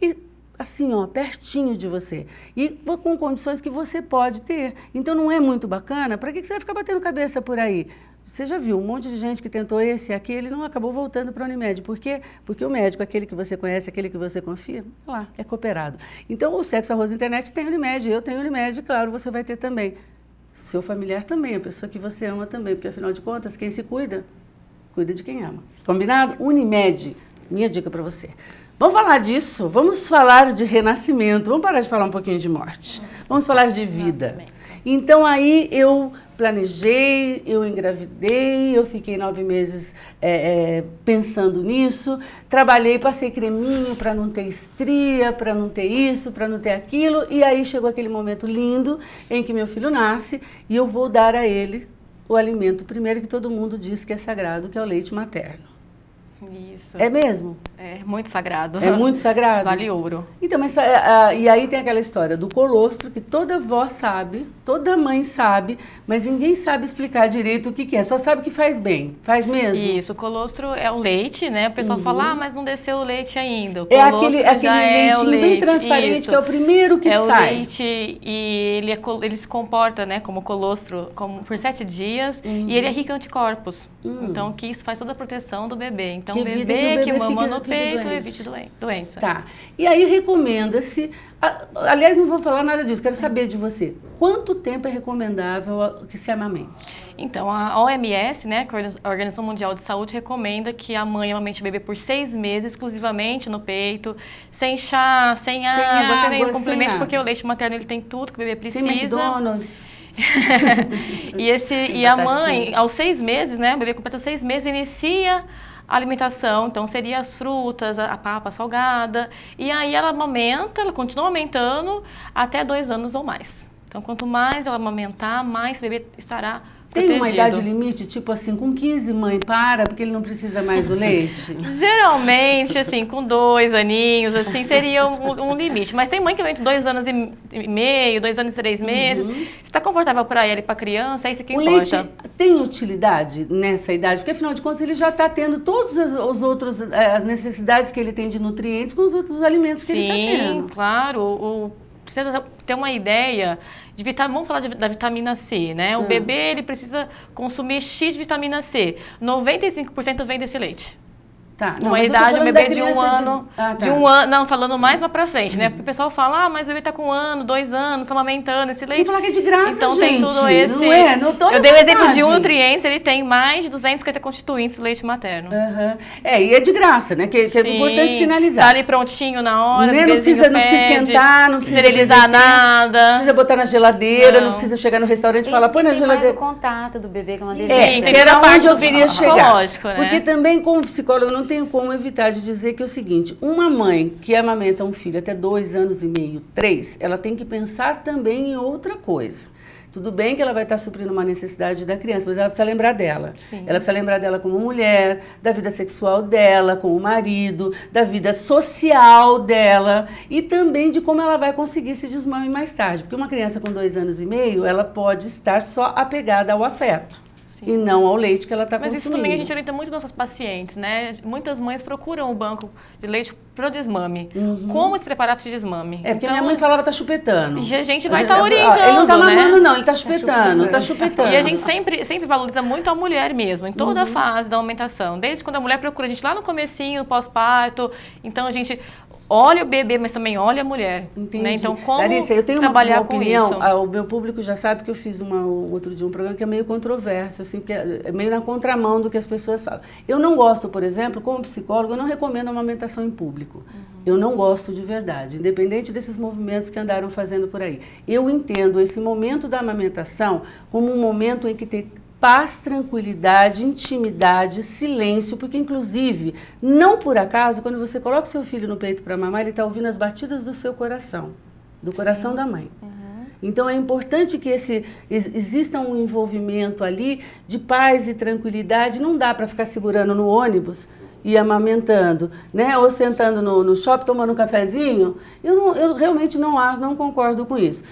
E assim, ó, pertinho de você. E com condições que você pode ter. Então não é muito bacana? Para que você vai ficar batendo cabeça por aí? Você já viu um monte de gente que tentou esse e aquele e não acabou voltando para a Unimed. Por quê? Porque o médico, aquele que você conhece, aquele que você confia, lá, é cooperado. Então o Sexo, Arroz e Internet tem Unimed, eu tenho Unimed, claro, você vai ter também. Seu familiar também, a pessoa que você ama também, porque afinal de contas, quem se cuida, cuida de quem ama. Combinado? Unimed, minha dica para você. Vamos falar disso, vamos falar de renascimento, vamos parar de falar um pouquinho de morte, vamos falar de vida. Então aí eu planejei, eu engravidei, eu fiquei 9 meses pensando nisso, trabalhei, passei creminho para não ter estria, para não ter isso, para não ter aquilo, e aí chegou aquele momento lindo em que meu filho nasce e eu vou dar a ele o alimento primeiro que todo mundo diz que é sagrado, que é o leite materno. Isso. É mesmo? É muito sagrado. É muito sagrado? Vale ouro. Então, mas e aí tem aquela história do colostro, que toda avó sabe, toda mãe sabe, mas ninguém sabe explicar direito o que é, só sabe que faz bem. Faz mesmo? Isso, o colostro é o leite, né? O pessoal fala, ah, mas não desceu o leite ainda. O é aquele leitinho bem transparente, isso. Que é o primeiro que sai. É o leite e ele se comporta, né, como colostro por 7 dias e ele é rico em anticorpos. Então, que isso faz toda a proteção do bebê. Então, bebê que mama no peito evite doença. Tá. E aí recomenda-se, aliás, não vou falar nada disso, quero saber de você. Quanto tempo é recomendável que se amamente? Então, a OMS, né, a Organização Mundial de Saúde, recomenda que a mãe amamente o bebê por 6 meses, exclusivamente no peito, sem chá, sem água, sem nenhum complemento, porque o leite materno ele tem tudo que o bebê precisa. Sem McDonald's. E a mãe, aos 6 meses, né, o bebê completa 6 meses, inicia a alimentação, então seria as frutas, a papa salgada, e aí ela amamenta, ela continua amamentando até 2 anos ou mais. Então, quanto mais ela amamentar, mais o bebê estará Tem protegido. uma idade limite, tipo assim, com 15 mãe para, porque ele não precisa mais do leite? Geralmente, assim, com 2 aninhos, assim, seria um limite. Mas tem mãe que vem com 2 anos e meio, 2 anos e 3 meses. Se está confortável para ela e para a criança, é isso que importa. O leite tem utilidade nessa idade? Porque, afinal de contas, ele já está tendo todas as necessidades que ele tem de nutrientes com os outros alimentos que ele está tendo. Sim, claro. Pra ter uma ideia de vitamina, vamos falar da vitamina C, né? O bebê, ele precisa consumir X de vitamina C. 95% vem desse leite. Tá. Uma idade, um bebê de 1 ano, de 1 ano, não, falando mais lá pra frente, né? Porque o pessoal fala, mas o bebê tá com 1 ano, 2 anos, tá amamentando esse leite. Você fala que é de graça, então gente. Tem tudo esse... Não é? Não tô eu dei o exemplo de 1 nutrientes, ele tem mais de 250 constituintes do leite materno. E é de graça, né? Que é importante sinalizar. Tá ali prontinho na hora, Não precisa esquentar, não precisa esterilizar nada. Não precisa botar na geladeira, não precisa chegar no restaurante e falar, põe na geladeira. Mais o contato do bebê, que é uma delícia. Que era onde eu queria chegar. Lógico, né? Porque também, como psicóloga, eu não tenho como evitar de dizer que é o seguinte, uma mãe que amamenta um filho até 2 anos e meio, 3, ela tem que pensar também em outra coisa. Tudo bem que ela vai estar suprindo uma necessidade da criança, mas ela precisa lembrar dela. Sim. Ela precisa lembrar dela como mulher, da vida sexual dela, com o marido, da vida social dela e também de como ela vai conseguir esse desmame mais tarde. Porque uma criança com 2 anos e meio, ela pode estar só apegada ao afeto. Sim. E não ao leite que ela está consumindo. Mas isso também a gente orienta muito nossas pacientes, né? Muitas mães procuram o banco de leite pro desmame. Como se preparar para esse desmame? Porque minha mãe falava, tá chupetando. E a gente vai estar orientando, ele não tá mamando, né? não, ele tá chupetando, tá chupetando. E a gente sempre valoriza muito a mulher mesmo, em toda a fase da amamentação. Desde quando a mulher procura a gente lá no comecinho, pós-parto. Então a gente olha o bebê, mas também olha a mulher. Entendi. Né? Então, como Larissa, eu tenho trabalhar uma opinião, com isso? O meu público já sabe que eu fiz outro dia um programa que é meio controverso, assim, porque é meio na contramão do que as pessoas falam. Eu não gosto, por exemplo, como psicóloga, eu não recomendo a amamentação em público. Eu não gosto de verdade, independente desses movimentos que andaram fazendo por aí. Eu entendo esse momento da amamentação como um momento em que tem paz, tranquilidade, intimidade, silêncio, porque inclusive, não por acaso, quando você coloca o seu filho no peito para mamar, ele está ouvindo as batidas do seu coração, do coração da mãe. Então é importante que exista um envolvimento ali de paz e tranquilidade, não dá para ficar segurando no ônibus e amamentando, né? Ou sentando no shopping tomando um cafezinho. Eu realmente não concordo com isso.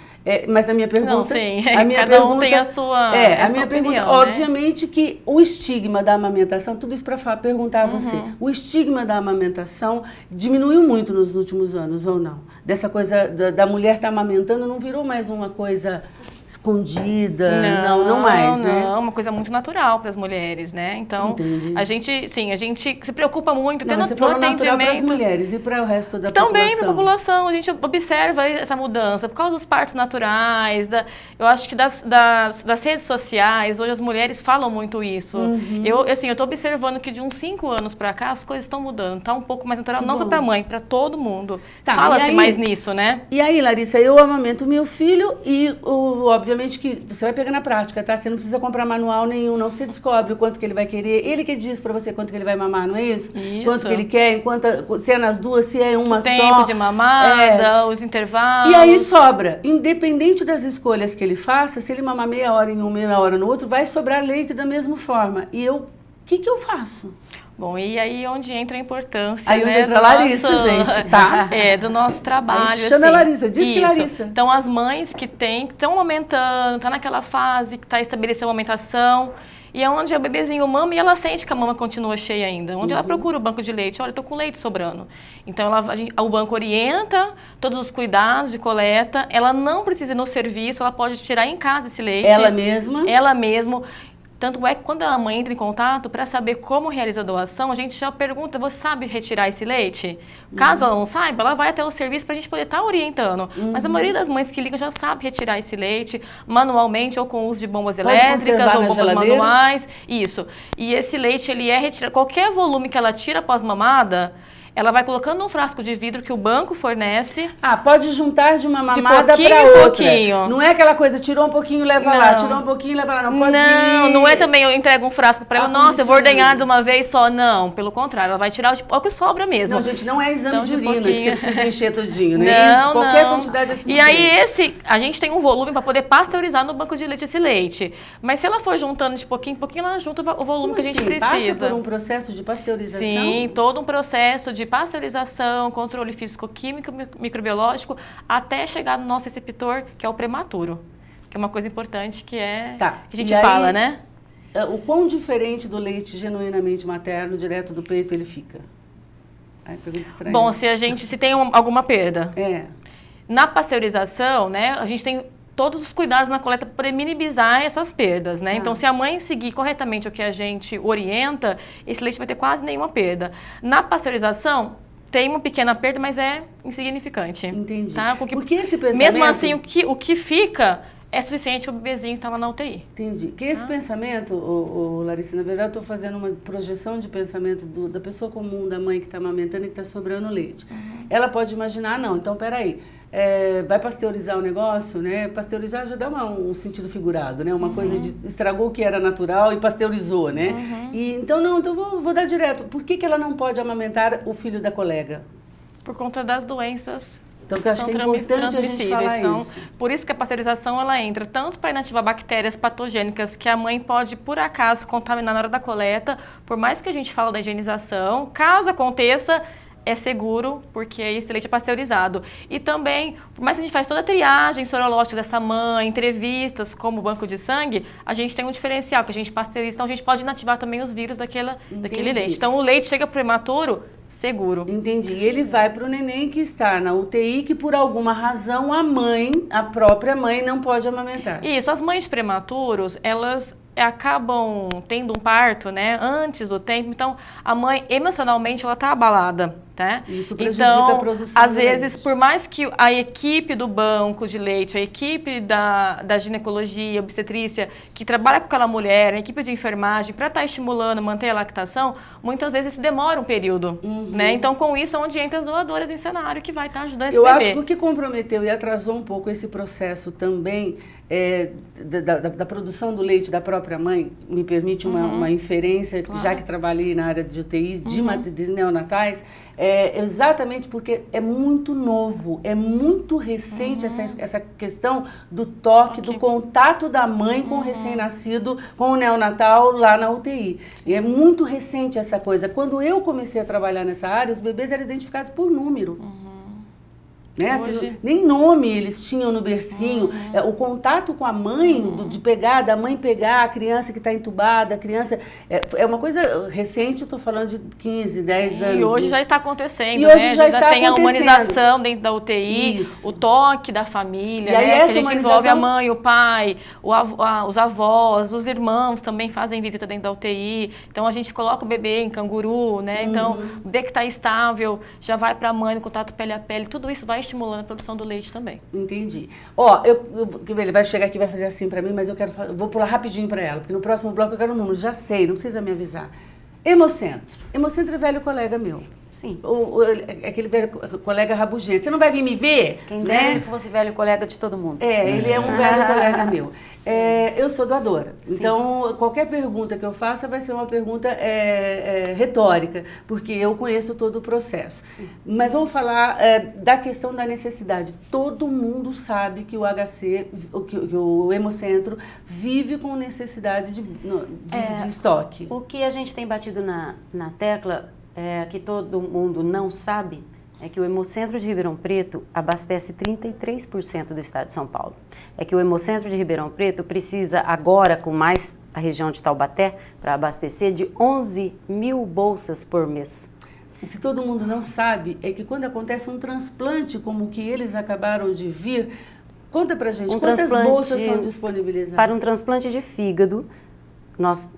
Mas a minha pergunta... Não, sim. Cada um tem a sua a minha pergunta, opinião, obviamente, que o estigma da amamentação, tudo isso para perguntar a você, o estigma da amamentação diminuiu muito nos últimos anos, ou não? Dessa coisa da mulher estar amamentando, não virou mais uma coisa escondida, não mais, né? Não, uma coisa muito natural para as mulheres, né? Então, a gente se preocupa muito no atendimento. Para as mulheres e para o resto da população. Também para a população, a gente observa essa mudança por causa dos partos naturais, eu acho que das redes sociais, hoje as mulheres falam muito isso. Eu estou observando que de uns 5 anos para cá as coisas estão mudando, está um pouco mais natural, não só para a mãe, para todo mundo. Fala-se mais nisso, né? E aí, Larissa, eu amamento meu filho e, obviamente, que você vai pegar na prática, tá? Você não precisa comprar manual nenhum, não, que você descobre o quanto que ele vai querer. Ele que diz pra você quanto que ele vai mamar, não é isso? Quanto que ele quer, se é nas duas, se é uma só. O tempo de mamada, os intervalos. E aí sobra. Independente das escolhas que ele faça, se ele mamar meia hora em um, meia hora no outro, vai sobrar leite da mesma forma. E o que eu faço? Bom, e aí onde entra a importância, aí onde entra a Larissa, gente, tá? Do nosso trabalho, chama a Larissa, diz que Larissa. Então, as mães que estão amamentando, tá naquela fase que está estabelecendo a amamentação, e é onde o bebezinho mama e ela sente que a mama continua cheia ainda. Onde ela procura o banco de leite, olha, eu tô com leite sobrando. Então, o banco orienta todos os cuidados de coleta, ela não precisa ir no serviço, ela pode tirar em casa esse leite. Ela mesma? Ela mesma. Tanto é que quando a mãe entra em contato para saber como realiza a doação, a gente já pergunta, você sabe retirar esse leite? Caso ela não saiba, ela vai até o serviço para a gente poder estar orientando. Mas a maioria das mães que ligam já sabe retirar esse leite manualmente ou com uso de bombas elétricas ou bombas manuais. Isso. E esse leite, ele é retirado. Qualquer volume que ela tira após mamada, ela vai colocando num frasco de vidro que o banco fornece. Ah, pode juntar de uma mamada para outra. Pouquinho. Não é aquela coisa, tirou um pouquinho, leva lá, tirou um pouquinho, leva lá. Não pode não é também eu entrego um frasco para ela, nossa, eu vou ordenhar de uma vez só. Não, pelo contrário, ela vai tirar o que sobra mesmo. Não, gente, não é exame de urina que você precisa encher tudinho, né? Não, qualquer quantidade assim. E aí a gente tem um volume para poder pasteurizar no banco de leite esse leite. Mas se ela for juntando de pouquinho em pouquinho, ela junta o volume que a gente precisa. Passa por um processo de pasteurização? Sim, todo um processo de pasteurização, controle físico-químico, microbiológico, até chegar no nosso receptor, que é o prematuro. Que é uma coisa importante que que a gente fala, né? O quão diferente do leite genuinamente materno, direto do peito, ele fica? Aí, pergunta estranha. Bom, se tem alguma perda. Na pasteurização, né, a gente tem todos os cuidados na coleta para poder minimizar essas perdas, né? Então, se a mãe seguir corretamente o que a gente orienta, esse leite vai ter quase nenhuma perda. Na pasteurização, tem uma pequena perda, mas é insignificante. Entendi. Tá? Porque esse pensamento... Mesmo assim, o que fica é suficiente para o bebezinho estar lá na UTI. Entendi. Que esse pensamento, Larissa, na verdade, eu estou fazendo uma projeção de pensamento da pessoa comum, da mãe que está amamentando e que está sobrando leite. Ela pode imaginar, não, então, peraí, vai pasteurizar o negócio, né? Pasteurizar já dá um sentido figurado, né? Uma coisa de estragou o que era natural e pasteurizou, né? E, então vou dar direto. Por que ela não pode amamentar o filho da colega? Por conta das doenças. Então, que eu acho que é importante a gente falar isso. Por isso que a pasteurização, ela entra tanto para inativar bactérias patogênicas que a mãe pode, por acaso, contaminar na hora da coleta, por mais que a gente fale da higienização, caso aconteça, é seguro, porque esse leite é pasteurizado. E também, por mais que a gente faz toda a triagem sorológica dessa mãe, entrevistas, como o banco de sangue, a gente tem um diferencial, que a gente pasteuriza, então a gente pode inativar também os vírus daquele leite. Então, o leite chega prematuro, seguro. Entendi. E ele vai para o neném que está na UTI, que por alguma razão a própria mãe, não pode amamentar. Isso, as mães prematuros, elas acabam tendo um parto, né, antes do tempo, então a mãe emocionalmente ela tá abalada, tá? Isso prejudica a produção às vezes, por mais que a equipe do banco de leite, a equipe da ginecologia, obstetrícia, que trabalha com aquela mulher, a equipe de enfermagem, para estar estimulando, manter a lactação, muitas vezes isso demora um período, né? Então, com isso, é onde entra as doadoras em cenário que vai estar ajudando esse bebê. Eu acho que o que comprometeu e atrasou um pouco esse processo também da produção do leite da própria mãe, me permite uma inferência, já que trabalhei na área de UTI, de neonatais, exatamente porque é muito novo, é muito recente essa questão do toque, do contato da mãe com o recém-nascido, com o neonatal lá na UTI. E é muito recente essa coisa. Quando eu comecei a trabalhar nessa área, os bebês eram identificados por número. Né? Assim, nem nome eles tinham no bercinho. O contato com a mãe, da mãe pegar a criança que está entubada, a criança... É uma coisa recente, estou falando de 15, 10 anos. E hoje já está acontecendo, e hoje já está tem a humanização dentro da UTI, o toque da família, né? Que a gente envolve a mãe, o pai, os avós, os irmãos também fazem visita dentro da UTI. Então, a gente coloca o bebê em canguru, né? Então, o bebê que está estável já vai para a mãe no contato pele a pele. Tudo isso vai estimulando a produção do leite também. Entendi. Ele vai chegar aqui e vai fazer assim pra mim, mas eu vou pular rapidinho pra ela, porque no próximo bloco eu quero um número. Já sei, não precisa me avisar. Hemocentro. Hemocentro é velho colega meu. Sim. Aquele velho colega rabugento. Você não vai vir me ver? Quem dera ele fosse velho colega de todo mundo. Ele é um velho colega meu. Eu sou doadora. Sim. Então, qualquer pergunta que eu faça vai ser uma pergunta retórica, porque eu conheço todo o processo. Sim. Mas vamos falar da questão da necessidade. Todo mundo sabe que o HC, que o Hemocentro, vive com necessidade de estoque. O que a gente tem batido na tecla, que todo mundo não sabe, é que o Hemocentro de Ribeirão Preto abastece 33% do estado de São Paulo. É que o Hemocentro de Ribeirão Preto precisa agora, com mais a região de Taubaté, para abastecer de 11 mil bolsas por mês. O que todo mundo não sabe é que quando acontece um transplante como o que eles acabaram de vir, conta pra gente, quantas bolsas são disponibilizadas? Para um transplante de fígado, nós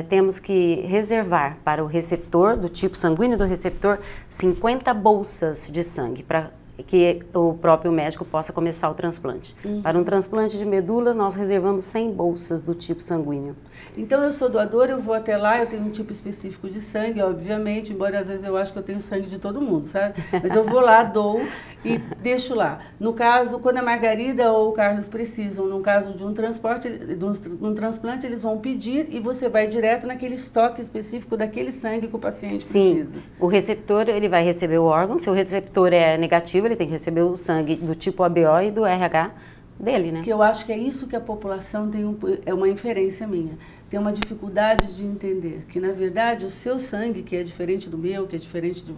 temos que reservar para o receptor, do tipo sanguíneo do receptor, 50 bolsas de sangue para que o próprio médico possa começar o transplante. Para um transplante de medula, nós reservamos 100 bolsas do tipo sanguíneo. Então, eu sou doadora, eu vou até lá, eu tenho um tipo específico de sangue, obviamente, embora às vezes eu acho que eu tenho sangue de todo mundo, sabe? Mas eu vou lá, dou e deixo lá. No caso, quando a Margarida ou o Carlos precisam, no caso de um transporte, de um transplante, eles vão pedir e você vai direto naquele estoque específico daquele sangue que o paciente precisa. Sim, o receptor, ele vai receber o órgão, se o receptor é negativo, ele tem que receber o sangue do tipo ABO e do RH dele, né? Que eu acho que é isso que a população tem, é uma inferência minha, tem uma dificuldade de entender, que na verdade o seu sangue, que é diferente do meu, que é diferente do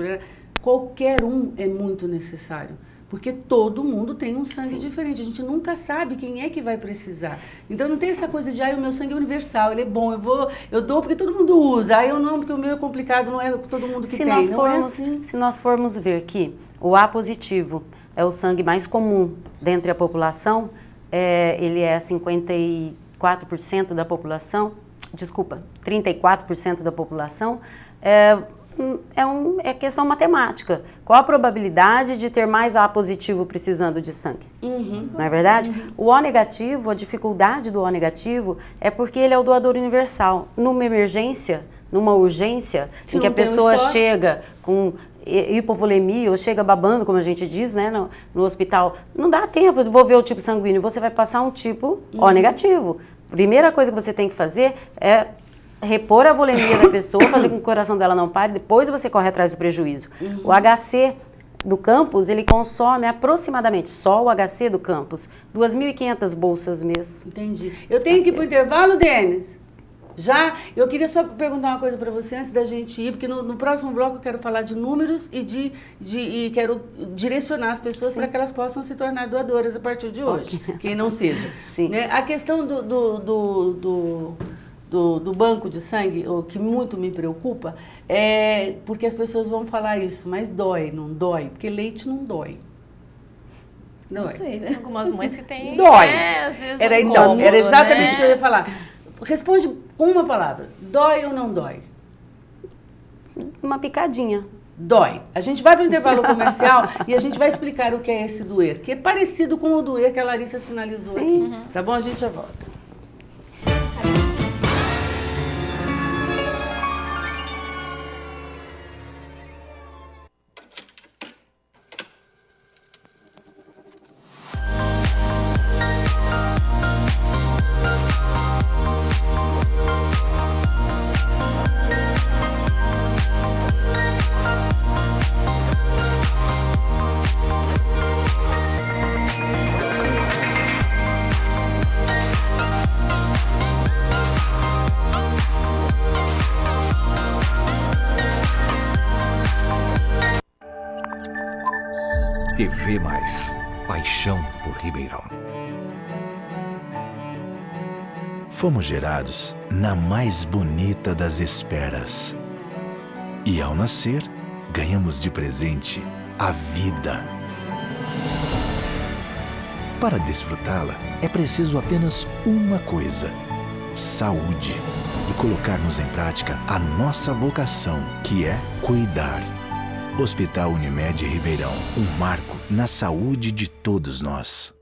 qualquer um é muito necessário. Porque todo mundo tem um sangue diferente, a gente nunca sabe quem é que vai precisar. Então não tem essa coisa de, o meu sangue é universal, ele é bom, eu dou porque todo mundo usa, eu não, porque o meu é complicado, não é todo mundo que tem. Não é assim. Se nós formos ver que o A positivo é o sangue mais comum dentre a população, ele é 54% da população, desculpa, 34% da população, é questão matemática. Qual a probabilidade de ter mais A positivo precisando de sangue? Não é verdade? O O negativo, a dificuldade do O negativo é porque ele é o doador universal. Numa emergência, numa urgência, em que a pessoa chega com hipovolemia ou chega babando, como a gente diz, né, no hospital, não dá tempo de ver o tipo sanguíneo, você vai passar um tipo O negativo. Primeira coisa que você tem que fazer é repor a volemia da pessoa, fazer com que o coração dela não pare, depois você corre atrás do prejuízo. O HC do campus, ele consome aproximadamente, só o HC do campus, 2.500 bolsas mês. Entendi. Eu tenho que ir para o intervalo, Denis? Já? Eu queria só perguntar uma coisa para você antes da gente ir, porque no próximo bloco eu quero falar de números e quero direcionar as pessoas para que elas possam se tornar doadoras a partir de hoje, quem não seja. Né? A questão do banco de sangue, o que muito me preocupa, é porque as pessoas vão falar isso, mas dói, não dói? Porque leite não dói. Não sei, né? Algumas mães que têm... Dói! Às vezes era exatamente o que eu ia falar. Responde com uma palavra. Dói ou não dói? Uma picadinha. Dói. A gente vai para o intervalo comercial e a gente vai explicar o que é esse doer, que é parecido com o doer que a Larissa sinalizou aqui. Tá bom? A gente já volta. TV Mais, paixão por Ribeirão. Fomos gerados na mais bonita das esperas. E ao nascer, ganhamos de presente a vida. Para desfrutá-la, é preciso apenas uma coisa: saúde. E colocarmos em prática a nossa vocação, que é cuidar. Hospital Unimed Ribeirão, um marco na saúde de todos nós.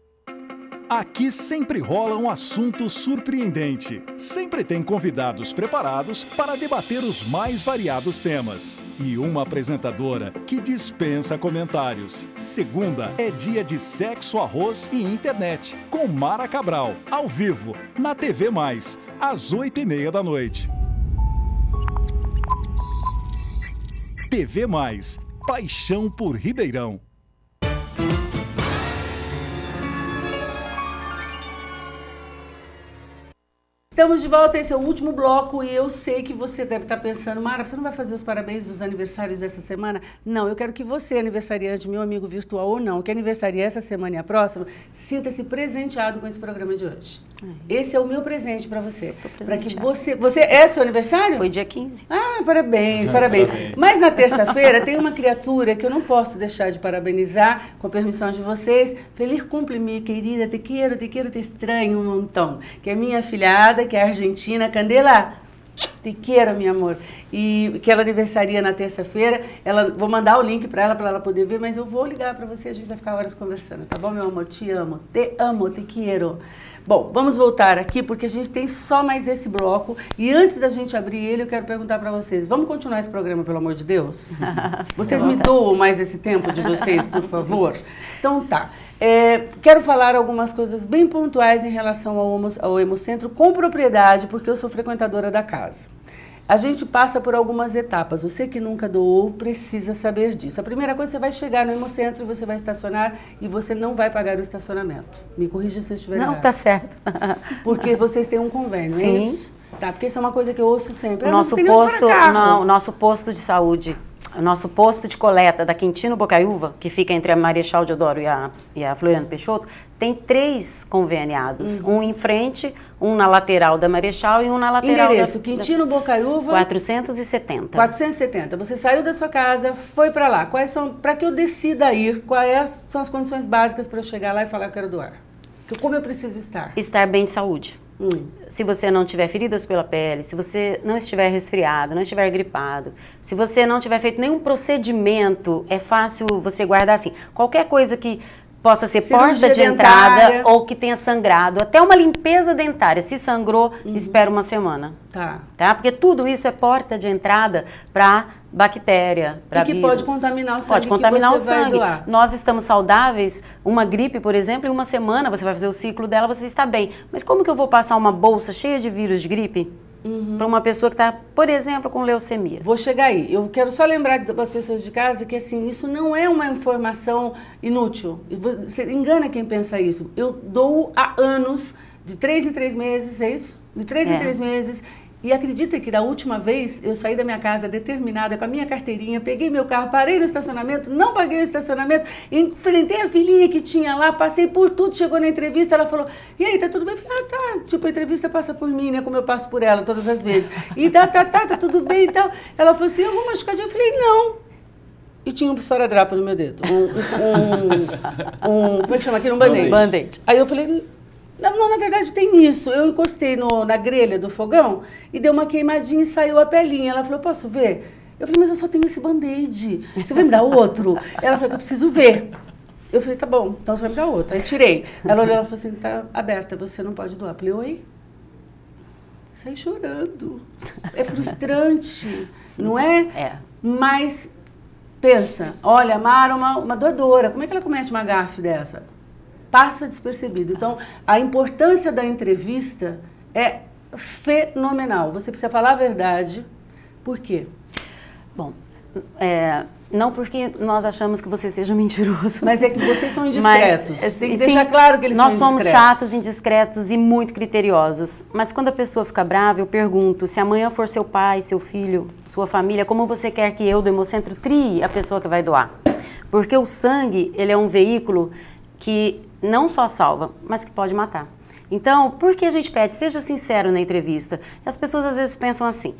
Aqui sempre rola um assunto surpreendente. Sempre tem convidados preparados para debater os mais variados temas. E uma apresentadora que dispensa comentários. Segunda é dia de sexo, arroz e internet, com Mara Cabral, ao vivo, na TV Mais, às 8h30 da noite. TV Mais, paixão por Ribeirão. Estamos de volta, esse é o último bloco e eu sei que você deve estar pensando, Mara, você não vai fazer os parabéns dos aniversários dessa semana? Não, eu quero que você, aniversariante, meu amigo virtual ou não, que aniversaria essa semana e a próxima, sinta-se presenteado com esse programa de hoje. Esse é o meu presente para você. Para que você é seu aniversário? Foi dia 15. Ah, parabéns, parabéns. Mas na terça-feira tem uma criatura que eu não posso deixar de parabenizar, com a permissão de vocês. Feliz cumple-me, querida, te quero, te estranho um montão. Que é minha afilhada, que é argentina. Candela, te quero, meu amor. E que ela aniversaria na terça-feira. Vou mandar o link para ela poder ver, mas eu vou ligar para você, a gente vai ficar horas conversando, tá bom, meu amor? Te amo, te quero. Bom, vamos voltar aqui, porque a gente tem só mais esse bloco. E antes da gente abrir ele, eu quero perguntar para vocês. Vamos continuar esse programa, pelo amor de Deus? Vocês me doam mais esse tempo de vocês, por favor? Então tá. Quero falar algumas coisas bem pontuais em relação ao Hemocentro com propriedade, porque eu sou frequentadora da casa. A gente passa por algumas etapas. Você que nunca doou precisa saber disso. A primeira coisa, você vai chegar no Hemocentro e você vai estacionar e você não vai pagar o estacionamento. Me corrija se eu estiver errado. Não, tá certo. Porque vocês têm um convênio, sim. É isso? Tá, porque isso é uma coisa que eu ouço sempre. O nosso posto de saúde, o nosso posto de coleta da Quintino Bocaiúva, que fica entre a Marechal Deodoro e a Floriano Peixoto, tem 3 conveniados. Um em frente, um na lateral da Marechal e um na lateral Endereço, Quintino Bocaiúva... 470. 470. Você saiu da sua casa, foi para lá. Quais são, para que eu decida ir, quais são as condições básicas para eu chegar lá e falar que eu quero doar? Como eu preciso estar? Estar bem de saúde. Se você não tiver feridas pela pele, se você não estiver resfriado, não estiver gripado, se você não tiver feito nenhum procedimento, é fácil você guardar assim. Qualquer coisa que possa ser porta de entrada ou que tenha sangrado, até uma limpeza dentária. Se sangrou, espera uma semana. Tá? Porque tudo isso é porta de entrada para bactéria, para vírus. E que pode contaminar o sangue. Pode contaminar o sangue. Nós estamos saudáveis, uma gripe, por exemplo, em uma semana você vai fazer o ciclo dela, você está bem. Mas como que eu vou passar uma bolsa cheia de vírus de gripe para uma pessoa que está, por exemplo, com leucemia? Vou chegar aí. Eu quero só lembrar para as pessoas de casa que assim, isso não é uma informação inútil. Você engana quem pensa isso. Eu dou há anos, de 3 em 3 meses, é isso? De 3 em 3 meses. E acredita que da última vez eu saí da minha casa determinada com a minha carteirinha, peguei meu carro, parei no estacionamento, não paguei o estacionamento, enfrentei a filhinha que tinha lá, passei por tudo, chegou na entrevista, ela falou, e aí, tá tudo bem? Eu falei, tá, tipo, a entrevista passa por mim, né, como eu passo por ela todas as vezes. E tá tudo bem e tal. Ela falou assim, alguma machucadinha? Eu falei, não. E tinha um esparadrapo no meu dedo, como é que chama aqui? Um band-aid. Band-aid. Aí eu falei... Não, na verdade tem isso. Eu encostei na grelha do fogão e deu uma queimadinha e saiu a pelinha. Ela falou, posso ver? Eu falei, mas eu só tenho esse band-aid. Você vai me dar outro? Ela falou que eu preciso ver. Eu falei, tá bom, então você vai me dar outro. Aí tirei. Ela olhou e falou assim, tá aberta, você não pode doar. Eu falei, oi? Saí chorando. É frustrante, não é? É. Mas pensa, olha, a Mara é uma doadora. Como é que ela comete uma gafe dessa? Passa despercebido. Então, a importância da entrevista é fenomenal. Você precisa falar a verdade. Por quê? Bom, não porque nós achamos que você seja mentiroso. Mas é que vocês são indiscretos. Mas, tem que deixar claro que eles são indiscretos. Nós somos chatos, indiscretos e muito criteriosos. Mas quando a pessoa fica brava, eu pergunto, se amanhã for seu pai, seu filho, sua família, como você quer que eu do Hemocentro trie a pessoa que vai doar? Porque o sangue, ele é um veículo que não só salva, mas que pode matar. Então, por que a gente pede? Seja sincero na entrevista. As pessoas às vezes pensam assim,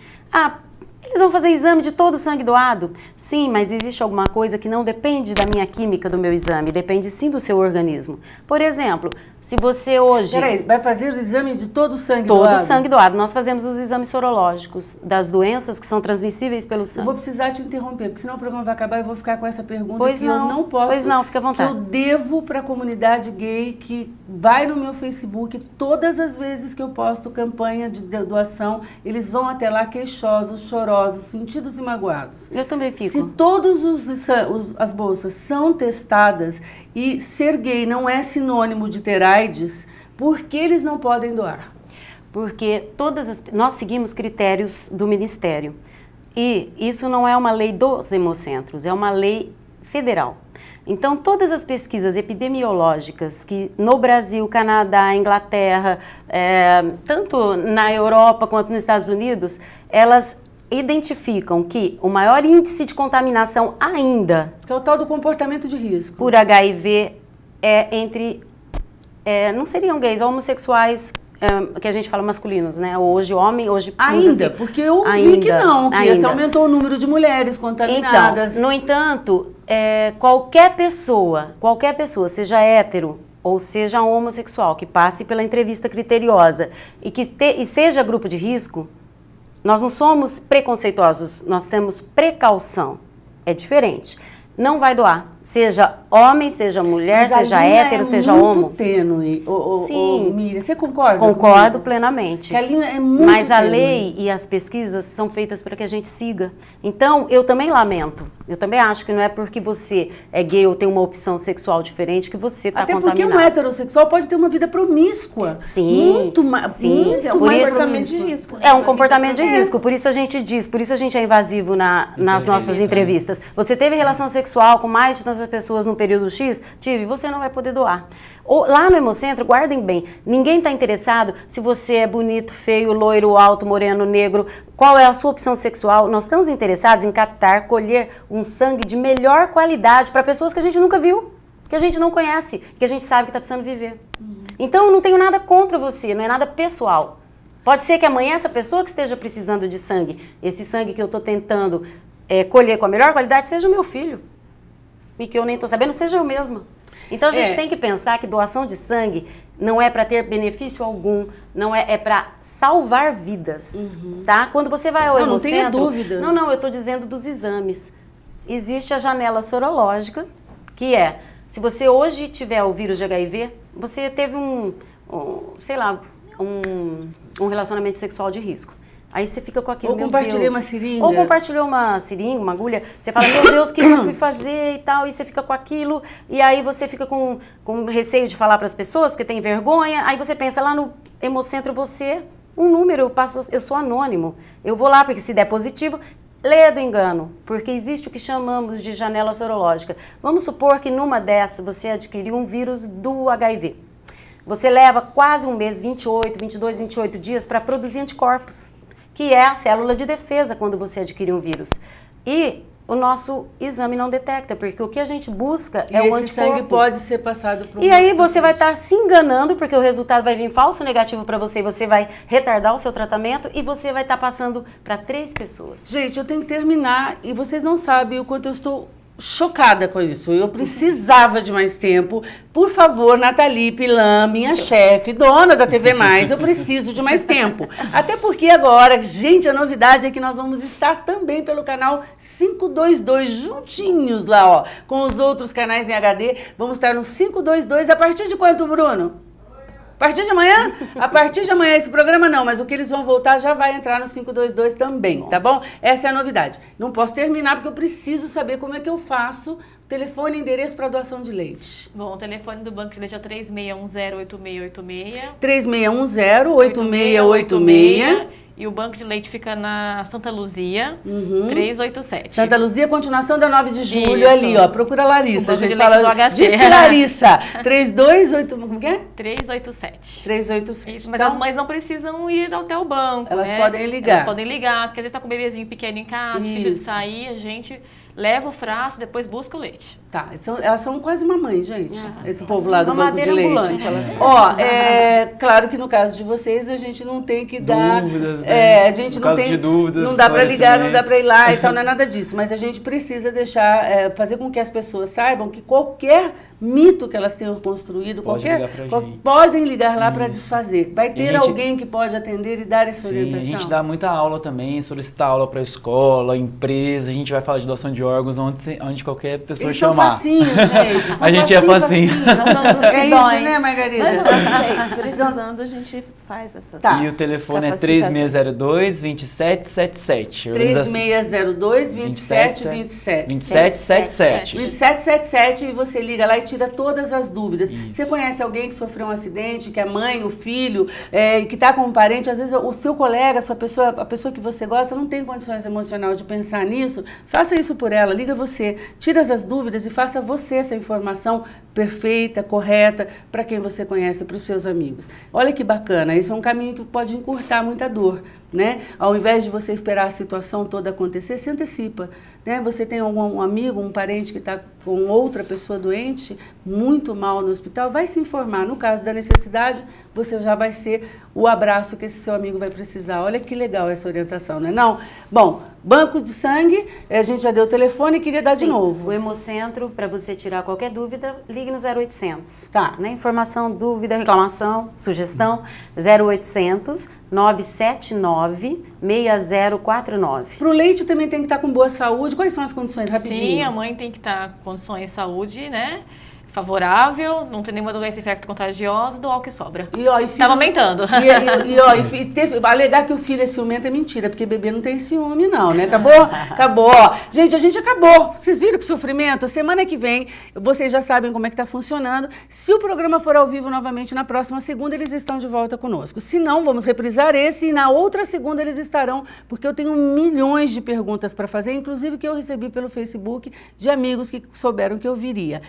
eles vão fazer exame de todo o sangue doado? Sim, mas existe alguma coisa que não depende da minha química do meu exame, depende sim do seu organismo. Por exemplo, se você hoje... Peraí, vai fazer o exame de todo o sangue doado? Todo o sangue doado. Nós fazemos os exames sorológicos das doenças que são transmissíveis pelo sangue. Eu vou precisar te interromper, porque senão o programa vai acabar e eu vou ficar com essa pergunta eu não posso. Pois não, fica à vontade. Que eu devo para a comunidade gay que vai no meu Facebook, todas as vezes que eu posto campanha de doação, eles vão até lá queixosos, chorosos, sentidos e magoados. Eu também fico. Se todas as bolsas são testadas e ser gay não é sinônimo de ter AIDS, por que eles não podem doar? Porque nós seguimos critérios do Ministério. E isso não é uma lei dos hemocentros, é uma lei federal. Então, todas as pesquisas epidemiológicas que no Brasil, Canadá, Inglaterra, tanto na Europa quanto nos Estados Unidos, elas identificam que o maior índice de contaminação ainda... Que é o tal do comportamento de risco. Por HIV é entre... não seriam gays, homossexuais, que a gente fala masculinos, né? Hoje homem, hoje... Ainda, porque eu vi que não, que esse aumentou o número de mulheres contaminadas. Então, no entanto, qualquer pessoa, seja hétero ou seja homossexual, que passe pela entrevista criteriosa e seja grupo de risco, nós não somos preconceituosos, nós temos precaução. É diferente. Não vai doar. Seja homem, seja mulher, seja hétero, seja homo. É muito tênue, Sim. Miriam. Você concorda? Concordo comigo? plenamente. Que a linha é muito Mas a tênue. lei e as pesquisas são feitas para que a gente siga. Então, eu também lamento. Eu também acho que não é porque você é gay ou tem uma opção sexual diferente que você está contaminado. Até porque um heterossexual pode ter uma vida promíscua. Sim. Muito mais. Sim. Muito Por mais isso- comportamento de risco. É um comportamento de risco, por isso a gente diz, por isso a gente é invasivo nas nossas entrevistas. Você teve relação sexual com mais de tantas pessoas no período X? Tive, você não vai poder doar. Lá no Hemocentro, guardem bem, ninguém está interessado se você é bonito, feio, loiro, alto, moreno, negro, qual é a sua opção sexual. Nós estamos interessados em captar, colher um sangue de melhor qualidade para pessoas que a gente nunca viu, que a gente não conhece, que a gente sabe que está precisando viver. Então, eu não tenho nada contra você, não é nada pessoal. Pode ser que amanhã essa pessoa que esteja precisando de sangue, esse sangue que eu estou tentando colher com a melhor qualidade, seja o meu filho. E que eu nem estou sabendo, seja eu mesma. Então a gente tem que pensar que doação de sangue não é para ter benefício algum, não é para salvar vidas, tá? Quando você vai ao Hemocentro... Não tenho dúvida. Não, eu estou dizendo dos exames. Existe a janela sorológica, que é, se você hoje tiver o vírus de HIV, você teve um relacionamento sexual de risco. Aí você fica com aquilo, Ou meu compartilhei Deus. uma seringa. Ou compartilhou uma seringa, uma agulha. Você fala, meu Deus, o que eu fui fazer e tal. E você fica com aquilo. E aí você fica com receio de falar para as pessoas, porque tem vergonha. Aí você pensa, lá no Hemocentro, você, um número, eu sou anônimo. Eu vou lá, porque se der positivo, lê do engano. Porque existe o que chamamos de janela sorológica. Vamos supor que numa dessas você adquiriu um vírus do HIV. Você leva quase um mês, 28 dias, para produzir anticorpos, que é a célula de defesa quando você adquire um vírus. E o nosso exame não detecta, porque o que a gente busca é o anticorpo. Esse sangue pode ser passado para E aí você vai estar se enganando, porque o resultado vai vir falso negativo para você, e você vai retardar o seu tratamento, e você vai estar passando para 3 pessoas. Gente, eu tenho que terminar, e vocês não sabem o quanto eu estou chocada com isso. Eu precisava de mais tempo. Por favor, Nathalie Pilan, minha chefe, dona da TV Mais, eu preciso de mais tempo. Até porque agora, gente, a novidade é que nós vamos estar também pelo canal 522, juntinhos lá, ó, com os outros canais em HD. Vamos estar no 522 a partir de quanto, Bruno? A partir de amanhã? A partir de amanhã esse programa não, mas o que eles vão voltar já vai entrar no 522 também, tá bom? Essa é a novidade. Não posso terminar porque eu preciso saber como é que eu faço telefone e endereço para doação de leite. Bom, o telefone do Banco de Leite é 3610-8686. 3610-8686. E o Banco de Leite fica na Santa Luzia, 387. Santa Luzia, continuação da 9 de julho, Isso. ali, ó. Procura a Larissa. O A Banco gente de Leite fala, do HC. diz que é Larissa. 328, como que é? 387. 387. Isso, mas Então, as mães não precisam ir até o banco, elas né? podem ligar. Elas podem ligar, porque às vezes tá com um bebezinho pequeno em casa, difícil de Isso. sair, a gente leva o frasco, depois busca o leite. Tá, elas são quase mamãe, gente. Esse povo lá do Banco de Mamadeira Leite. ambulante, elas são. Ó, claro que no caso de vocês, a gente não tem que dar... Dúvidas, né? A gente No não caso tem... de dúvidas, não dá para ligar, não dá para ir lá e esclarecimentos. tal, não é nada disso. Mas a gente precisa deixar, fazer com que as pessoas saibam que qualquer mito que elas tenham construído, Pode ligar pra gente. podem ligar lá para desfazer. Vai ter gente- alguém que pode atender e dar essa Sim, orientação? a gente dá muita aula também, solicitar aula para escola, empresa, a gente vai falar de doação de órgãos onde qualquer pessoa Eles são chamar. facinhos, gente. São A gente é facinho. Nós somos os É isso, bidões. né, Margarida? Mais ou menos é isso. Precisando, a gente faz essas... Tá. E o telefone é Capacitação. 3602-2777. 3602-2727. 2777. 2777 e você liga lá e tira todas as dúvidas. Você conhece alguém que sofreu um acidente, que a mãe, o filho, que está com um parente, às vezes o seu colega, a pessoa que você gosta, não tem condições emocionais de pensar nisso, faça isso por ela, liga você, tira as dúvidas e faça você essa informação perfeita, correta, para quem você conhece, para os seus amigos. Olha que bacana, isso é um caminho que pode encurtar muita dor, né? Ao invés de você esperar a situação toda acontecer, se antecipa, né? Você tem um amigo, um parente que está com outra pessoa doente, muito mal no hospital, vai se informar. No caso da necessidade, você já vai ser o abraço que esse seu amigo vai precisar. Olha que legal essa orientação, não é não? Bom, banco de sangue, a gente já deu o telefone e queria dar de novo. O Hemocentro, para você tirar qualquer dúvida, ligue no 0800. Tá. Né? Informação, dúvida, reclamação, sugestão, 0800 979 6049. Para o leite também tem que estar com boa saúde. Quais são as condições, rapidinho? Sim, a mãe tem que estar com condições de saúde, né? Favorável, não tem nenhuma doença infecto-contagiosa, do que sobra. Tava aumentando. Alegar que o filho é ciumento é mentira, porque bebê não tem ciúme, não, né? Acabou? Acabou. Gente, a gente acabou. Vocês viram que sofrimento? Semana que vem, vocês já sabem como é que está funcionando. Se o programa for ao vivo novamente na próxima segunda, eles estão de volta conosco. Se não, vamos reprisar esse e na outra segunda eles estarão, porque eu tenho milhões de perguntas para fazer, inclusive que eu recebi pelo Facebook de amigos que souberam que eu viria.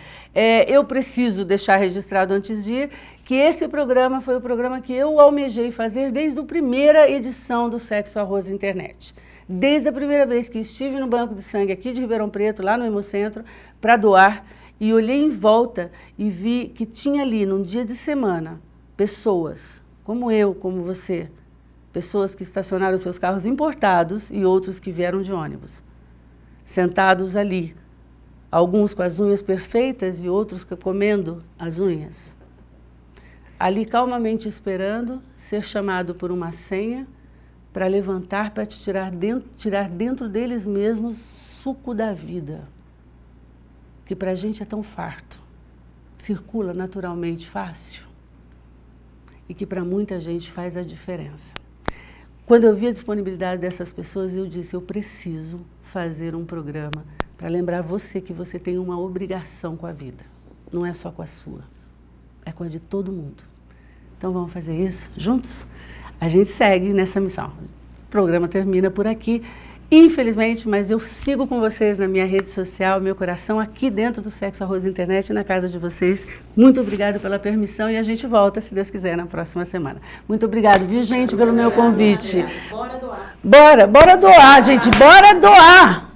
Eu preciso deixar registrado antes de ir que esse programa foi o programa que eu almejei fazer desde a primeira edição do Sexo, Arroz e Internet. Desde a primeira vez que estive no banco de sangue aqui de Ribeirão Preto, lá no Hemocentro, para doar, e olhei em volta e vi que tinha ali, num dia de semana, pessoas como eu, como você, pessoas que estacionaram seus carros importados e outros que vieram de ônibus, sentados ali, alguns com as unhas perfeitas e outros comendo as unhas. Ali calmamente esperando ser chamado por uma senha para levantar, para te tirar dentro deles mesmos suco da vida, que para a gente é tão farto, circula naturalmente fácil e que para muita gente faz a diferença. Quando eu vi a disponibilidade dessas pessoas, eu disse, eu preciso fazer um programa para lembrar você que você tem uma obrigação com a vida. Não é só com a sua, é com a de todo mundo. Então vamos fazer isso juntos? A gente segue nessa missão. O programa termina por aqui, infelizmente, mas eu sigo com vocês na minha rede social, meu coração aqui dentro do Sexo, Arroz e Internet, na casa de vocês. Muito obrigada pela permissão e a gente volta, se Deus quiser, na próxima semana. Muito obrigada, viu, gente, pelo meu convite. Bora doar. Bora doar, gente, bora doar!